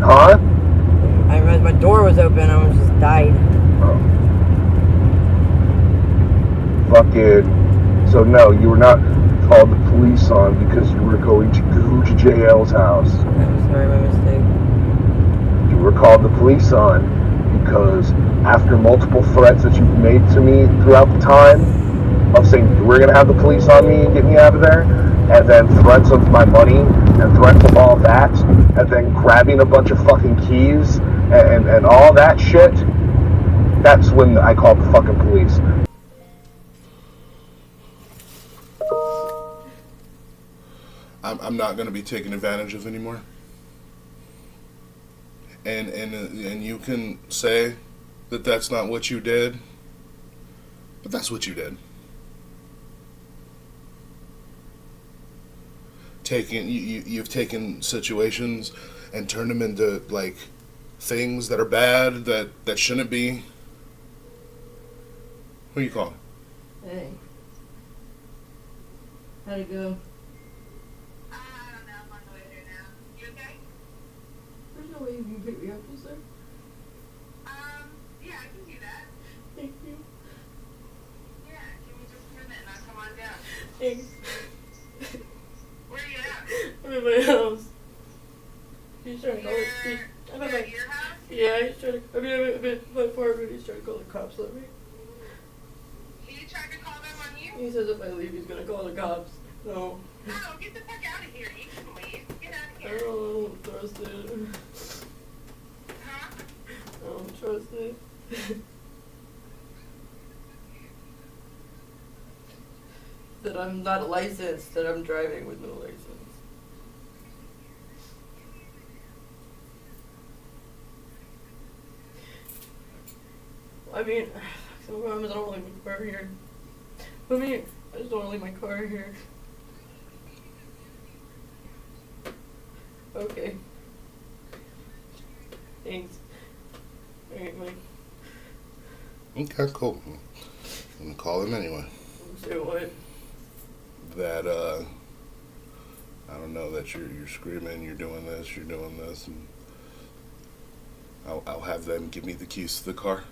Huh? I realized my door was open, I almost just died. Oh. Fucking. So no, you were not called the police on because you were going to go to JL's house. I'm sorry, my mistake. You were called the police on because after multiple threats that you've made to me throughout the time of saying you were going to have the police on me and get me out of there, and then threats of my money and threats of all that, and then grabbing a bunch of fucking keys and all that shit, that's when I called the fucking police. I'm not going to be taken advantage of anymore. And you can say that that's not what you did, but that's what you did. You've taken situations and turned them into like things that are bad that shouldn't be. Who you calling? Hey. How'd it go? I don't know. I'm on the way there now. You okay? There's no way you can pick me up, is there? Yeah, I can do that. Thank you. Yeah, give me just a minute and I'll come on down. Thanks. Where are you at? I'm in my house. He's trying to call it. You're at your house? Yeah, he's trying to. I'm in my apartment. He's trying to call the cops on me. You tried to call them on you? He says if I leave, he's gonna call the cops. No. No, get the fuck out of here. You can leave. Get out of I here. don't trust it. Huh? I don't trust it. That I'm not licensed, that I'm driving with no license. I mean, the problem is I don't want to leave my car here. I mean, I just don't want to leave my car here. Okay. Thanks. Alright, Mike. Okay, cool. I'm gonna call him anyway. Say what? That I don't know, that you're screaming, you're doing this, and I'll have them give me the keys to the car.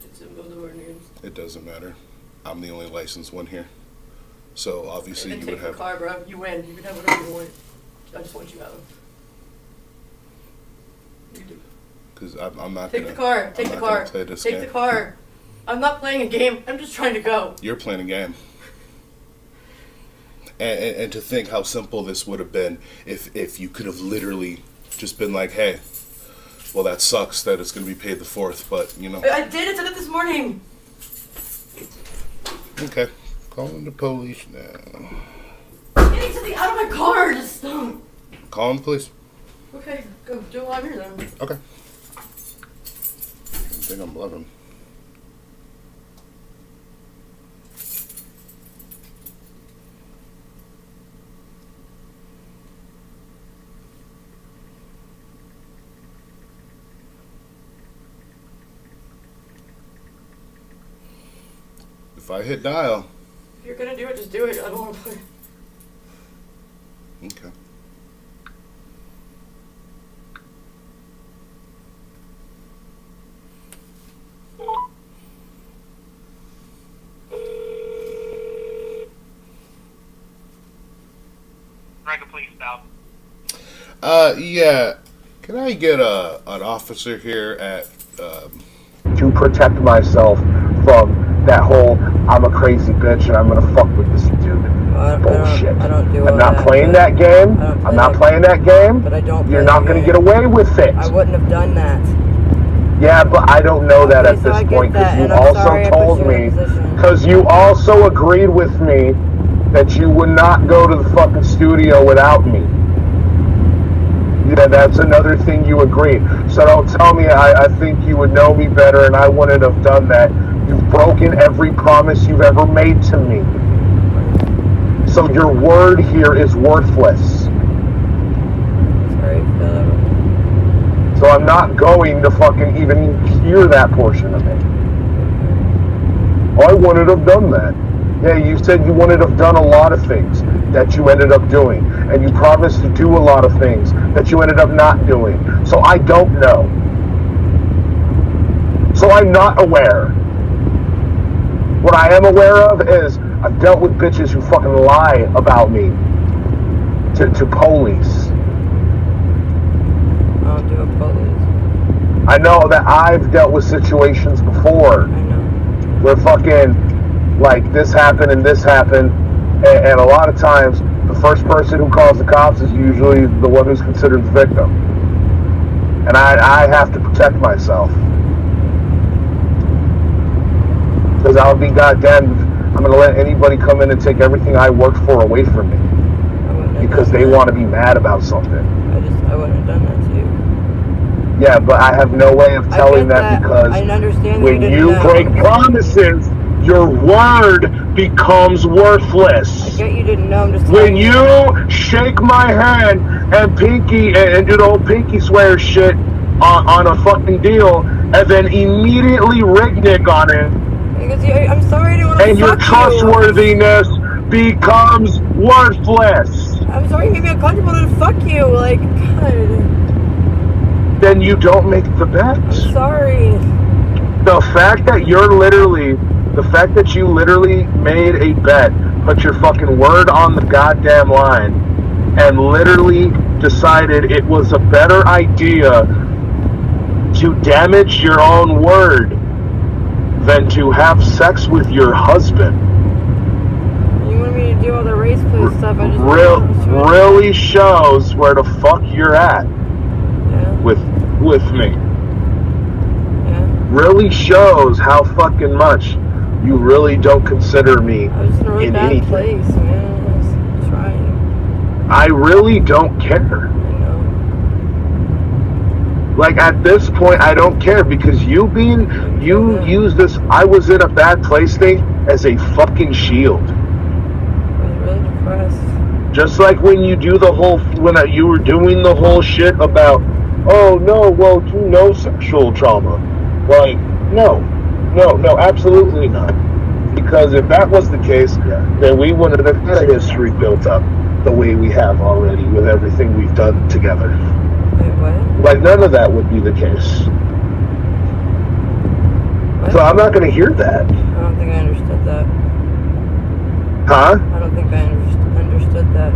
It's in both of our names. It doesn't matter. I'm the only licensed one here, so obviously And you take would the have. car, bro. You win. You can have whatever you want. I just want you out. You do. Because I'm not Take gonna. the car. Take I'm the not gonna car. play this Take game. the car. I'm not playing a game. I'm just trying to go. You're playing a game. And to think how simple this would have been if you could have literally just been like, hey, well, that sucks that it's going to be paid the 4th, but, you know. I did. I said it this morning. Okay. Calling the police now. Getting something out of my car. Just don't. Calling the police. Okay, go do it while I'm here then. Okay. I think I'm loving. If I hit dial. If you're gonna do it, just do it. I don't want to play. Okay. Please stop. Yeah. Can I get an officer here at To protect myself from that whole I'm a crazy bitch and I'm gonna fuck with this dude bullshit. I don't do I'm not that, playing that game. I'm not playing that game. But I don't. You're not gonna get away with it. I wouldn't have done that. Yeah, but I don't know that at so I this get point that, because you and I'm sorry also I put told you in me that position. because you also agreed with me that you would not go to the fucking studio without me. Yeah, that's another thing you agreed. So don't tell me I think you would know me better and I wouldn't have done that. You've broken every promise you've ever made to me. So your word here is worthless. Sorry, Philip. So I'm not going to fucking even hear that portion of it. I wouldn't have done that. Yeah, you said you wouldn't have done a lot of things that you ended up doing. And you promised to do a lot of things that you ended up not doing. So I don't know. So I'm not aware. What I am aware of is I've dealt with bitches who fucking lie about me to police. I'll do a police. I know that I've dealt with situations before I know. where fucking like this happened and this happened, and a lot of times the first person who calls the cops is usually the one who's considered the victim, and I have to protect myself because I'll be goddamn. I'm gonna let anybody come in and take everything I worked for away from me because they want to be mad about something. I wouldn't have done that to you. Yeah, but I have no way of telling that because I understand when you break promises, your word becomes worthless. I get you didn't know. I'm just When telling you shake my hand and pinky and do the whole pinky swear shit on a fucking deal, and then immediately renege on it, because I'm sorry I didn't want to and your fuck you. trustworthiness becomes worthless, I'm sorry you made me uncomfortable to fuck you. Like, God. then you don't make the bet. I'm sorry. The fact that you literally made a bet, put your fucking word on the goddamn line, and literally decided it was a better idea to damage your own word than to have sex with your husband. You want me to do all the race play stuff? I just Really shows where the fuck you're at with me. Yeah. Really shows how fucking much you really don't consider me I was in a really in bad anything. place, man. I was trying. I really don't care. I know. Like at this point, I don't care because you use this I was in a bad place thing as a fucking shield. I was really depressed. Just like when you do the whole, you were doing the whole shit about, oh no, well, no sexual trauma. Like, no, absolutely not. Because if that was the case, then we wouldn't have had a history built up the way we have already with everything we've done together. Wait, what? Like, none of that would be the case. What? So I'm not going to hear that. I don't think I understood that. Huh? I don't think I understood that.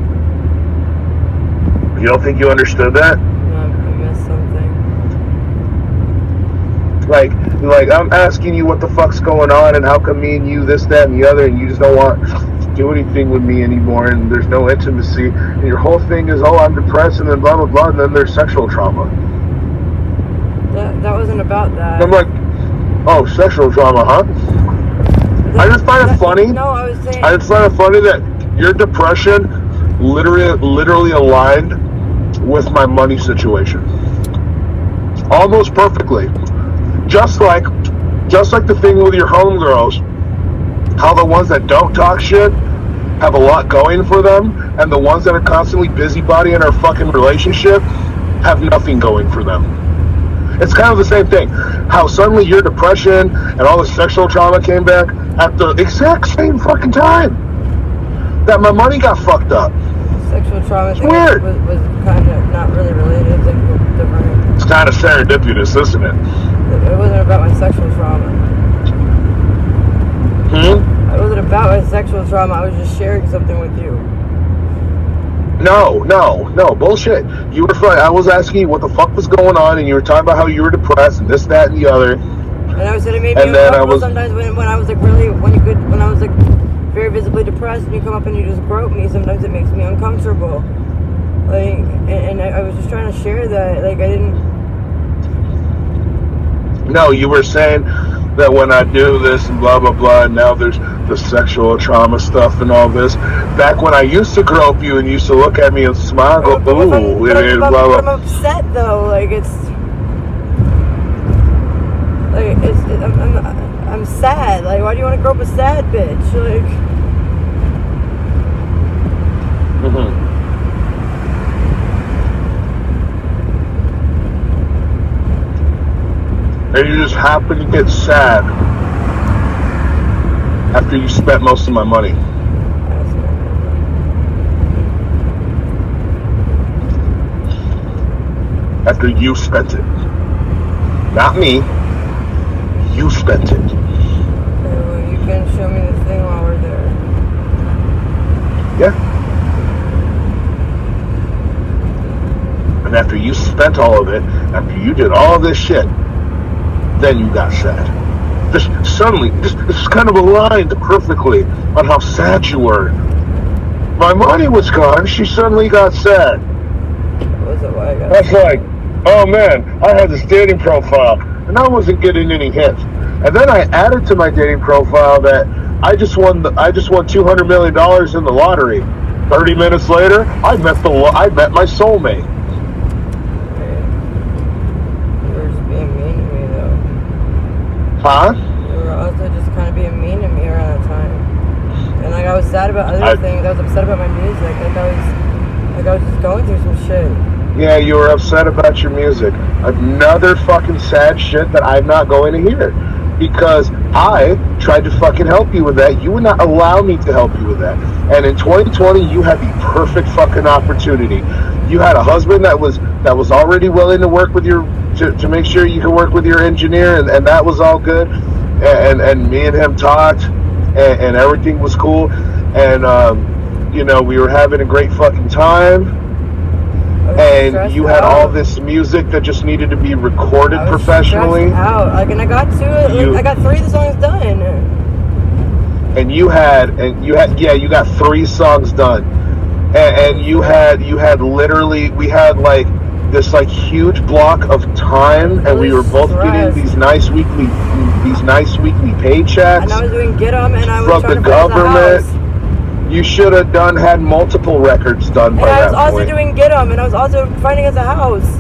You don't think you understood that? No, I missed something. Like I'm asking you what the fuck's going on and how come me and you this, that, and the other, and you just don't want to do anything with me anymore, and there's no intimacy, and your whole thing is, oh, I'm depressed, and then blah blah blah, and then there's sexual trauma. That wasn't about that. I'm like, oh, sexual trauma, huh? I just find it funny. No, I was saying. I just find it funny that your depression literally aligned with my money situation, almost perfectly. Just like the thing with your homegirls, how the ones that don't talk shit have a lot going for them, and the ones that are constantly busybody in our fucking relationship have nothing going for them. It's kind of the same thing. How suddenly your depression and all the sexual trauma came back at the exact same fucking time that my money got fucked up. Sexual trauma thing weird. Was kind of not really related. It's like different. It's kind of serendipitous, isn't it? It wasn't about my sexual trauma. It wasn't about my sexual trauma. I was just sharing something with you. No, bullshit. You were fine. I was asking you what the fuck was going on, and you were talking about how you were depressed and this, that, and the other. And I said it made me uncomfortable sometimes when I was like when I was like very visibly depressed, and you come up and you just grope me. Sometimes it makes me uncomfortable. Like, and I was just trying to share that. Like, I didn't. No, you were saying that when I do this and blah blah blah, and now there's the sexual trauma stuff and all this. Back when I used to grope you and you used to look at me and smile, go, ooh, blah blah. I'm upset though. Like I'm sad. Like, why do you want to grope a sad bitch? Like. And you just happen to get sad after you spent most of my money. After you spent it. Not me. You spent it. Okay, well, you can show me the thing while we're there. Yeah. And after you spent all of it, after you did all this shit, then you got sad. Just suddenly, this kind of aligned perfectly on how sad you were. My money was gone. She suddenly got sad. Was it why I got That's like, oh man, I had this dating profile and I wasn't getting any hits. And then I added to my dating profile that I just won $200 million in the lottery. 30 minutes later, I met my soulmate. Huh? You were also just kind of being mean to me around that time. And like I was sad about other things. I was upset about my music. Like I was just going through some shit. Yeah, you were upset about your music. Another fucking sad shit that I'm not going to hear. Because I tried to fucking help you with that. You would not allow me to help you with that. And in 2020, you had the perfect fucking opportunity. You had a husband that was already willing to work with your to make sure you could work with your engineer, and that was all good. And me and him talked, and everything was cool. And we were having a great fucking time. And you had all this music that just needed to be recorded professionally. Out. Like, and I got I got 3 of the songs done. And you got 3 songs done. And you had literally, we had like this like huge block of time, and we were both getting these nice weekly paychecks. And I was doing Get 'em, and I was from trying the to find government. You should have had multiple records done by that point. And I was also doing Get 'em, and I was also finding us a house.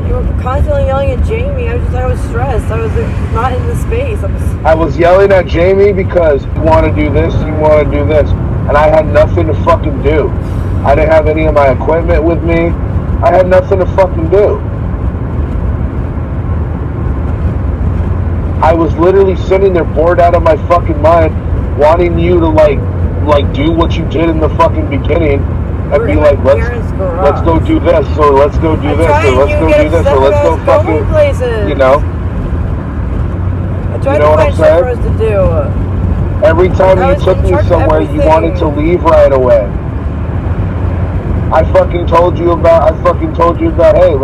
You were constantly yelling at Jamie. I was stressed. I was not in the space. I was yelling at Jamie because you want to do this, and I had nothing to fucking do. I didn't have any of my equipment with me. I had nothing to fucking do. I was literally sitting there bored out of my fucking mind, wanting you to like do what you did in the fucking beginning, and be like, let's go do this, or let's go do this, or let's go do this, or let's go fucking places. You know. I tried to find shit for us to do. Every time you took me somewhere, you wanted to leave right away. I fucking told you about, hey,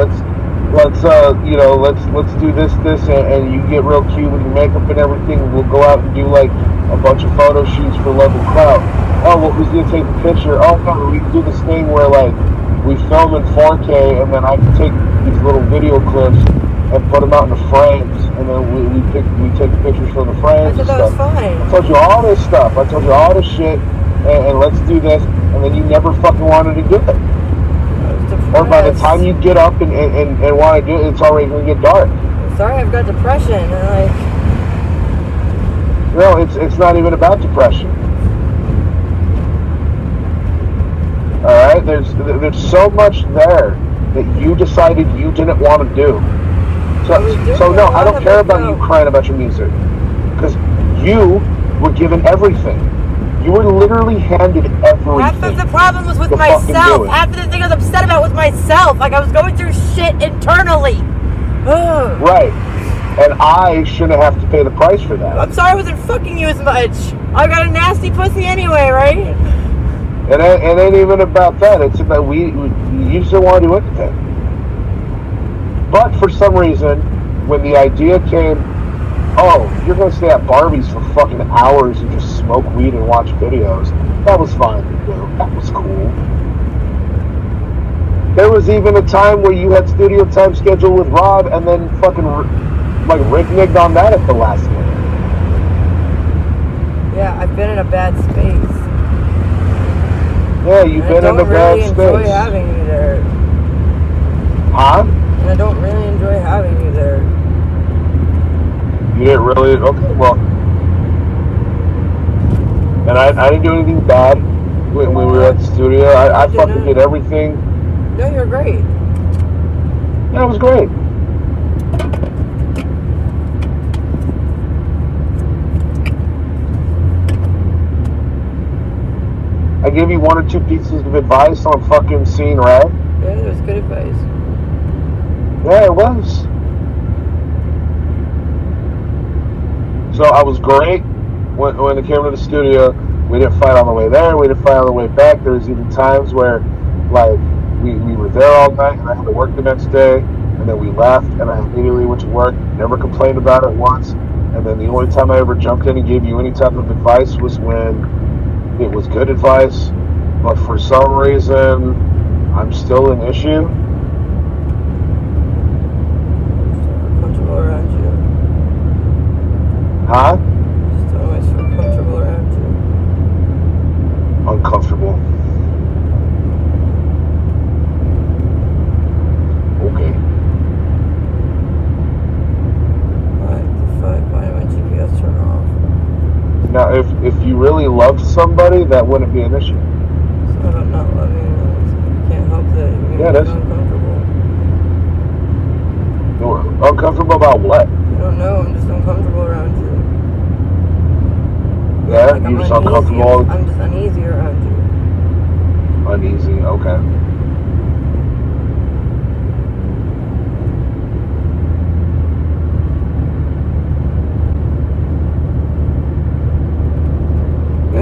let's do this, and you get real cute with your makeup and everything. We'll go out and do like a bunch of photo shoots for Love and Clout. Oh, well, who's gonna take the picture? Oh no, we can do this thing where like we film in 4K, and then I can take these little video clips and put them out in the frames, and then we take pictures from the frames. I thought that was fine. I told you all this stuff. I told you all this shit, and let's do this, and then you never fucking wanted to do it. Or by the time you get up and want to do it, it's already going to get dark. I'm sorry, I've got depression. And No, it's not even about depression. All right, there's so much there that you decided you didn't want to do. So no, I don't care about you crying about your music, because you were given everything. You were literally handed everything. half of the problem was with myself. Half of the thing I was upset about was myself. Like I was going through shit internally. Ugh. Right. And I shouldn't have to pay the price for that. I'm sorry I wasn't fucking you as much. I got a nasty pussy anyway, right? It ain't even about that. It's about you just don't want to do anything. But for some reason, when the idea came, oh, you're going to stay at Barbie's for fucking hours and just smoke weed and watch videos, that was fine to do. That was cool. There was even a time where you had studio time scheduled with Rob, and then fucking like reneged on that at the last minute. Yeah, I've been in a bad space. Yeah, you've been in a bad space. I don't really enjoy having you there. Huh? And I don't really enjoy having you there. You didn't really? Okay, well. And I didn't do anything bad when we were at the studio. I fucking did everything. No, you're great. Yeah, it was great. I gave you one or two pieces of advice on fucking seeing red. Yeah, that was good advice. Yeah, it was. So I was great when it came to the studio. We didn't fight on the way there. We didn't fight on the way back. There was even times where, like, we were there all night and I had to work the next day, and then we left and I immediately went to work. Never complained about it once. And then the only time I ever jumped in and gave you any type of advice was when it was good advice. But for some reason, I'm still an issue. Comfortable around you. Huh? Just always feel comfortable around you. Uncomfortable. Okay. What the fuck? Why did my GPS turn off? Now, if you really loved somebody, that wouldn't be an issue. So I'm not loving you. You can't help that. You make me uncomfortable. You're uncomfortable about what? I don't know. I'm just uncomfortable around you. Yeah, Like you're just uncomfortable. I'm just uneasy around you. Uneasy, okay. I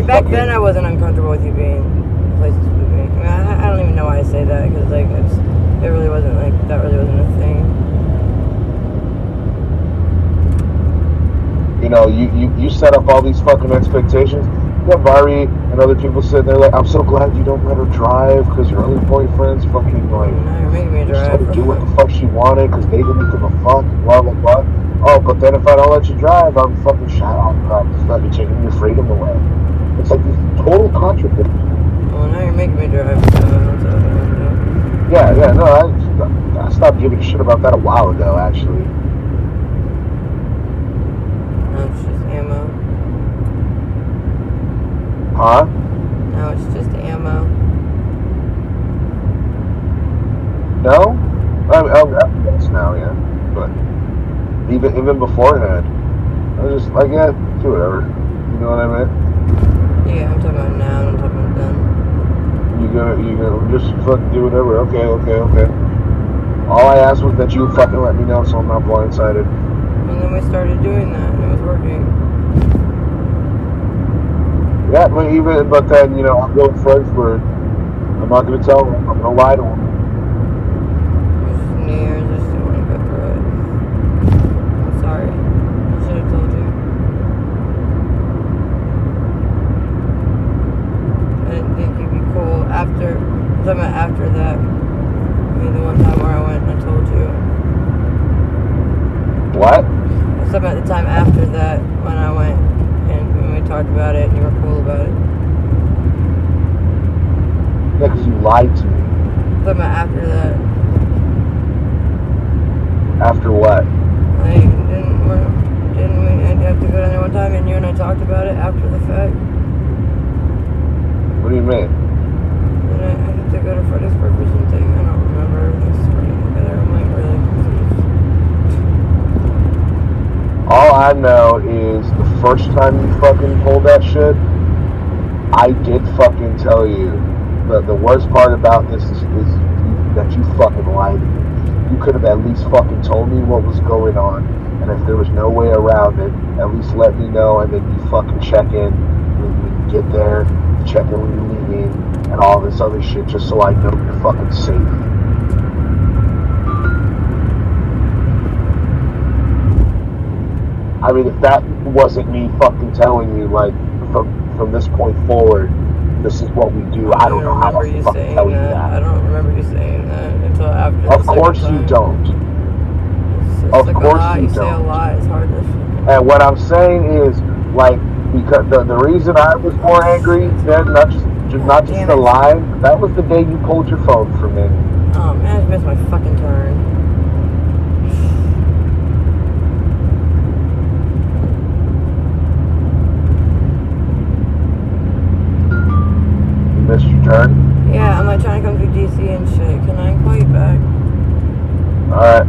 mean, back then I wasn't uncomfortable with you being in places with me. I mean, I don't even know why I say that, because like it really wasn't like that. Really wasn't a thing. You know, you set up all these fucking expectations. You got Barbie and other people sitting there like, I'm so glad you don't let her drive because your other boyfriend's fucking like, Now you're making me just drive. let her do what the fuck she wanted because they didn't give a fuck, blah blah blah. Oh, but then if I don't let you drive, I'm fucking shot off. I'm fucking taking your freedom away. It's like this total contradiction. Well, now you're making me drive. So Yeah, no, I stopped giving a shit about that a while ago, actually. now it's just ammo. Huh? Now it's just ammo. No? I guess now, yeah. But even beforehand, I was just like, yeah, do whatever. You know what I mean? Yeah, I'm talking about now. I'm talking about then. You gonna just fucking do whatever. Okay. All I asked was that you fucking let me know so I'm not blindsided. And then we started doing that, and it was working. Yeah, but then, you know, I'm going Fredford. I'm not gonna tell him. I'm gonna lie to him. You just need What? Some at the time after that when I went and when we talked about it and you were cool about it. Yeah, because you lied to me. Some after that. After what? Like, didn't we have to go down there one time and you and I talked about it after the fact? What do you mean? Did I have to go to Freddy's Purpose thing? I don't remember. Everything's running together. I'm like really confused. All I know is the first time you fucking told that shit, I did fucking tell you. The worst part about this is that you fucking lied to me. You could have at least fucking told me what was going on, and if there was no way around it, at least let me know, and then you fucking check in when you get there, check in when you're leaving, and all this other shit, just so I know you're fucking safe. I mean, if that wasn't me fucking telling you, like, from this point forward, this is what we do, I don't know how to fucking tell you that. I don't remember you saying that until after the Of course you don't. Of course you don't. You say a lot, it's hard to... And what I'm saying is, like, because the reason I was more angry then, not just the lie, that was the day you pulled your phone from me. Oh man, I just missed my fucking turn. Missed your turn? Yeah, I'm like trying to come through DC and shit. Can I call you back? Alright.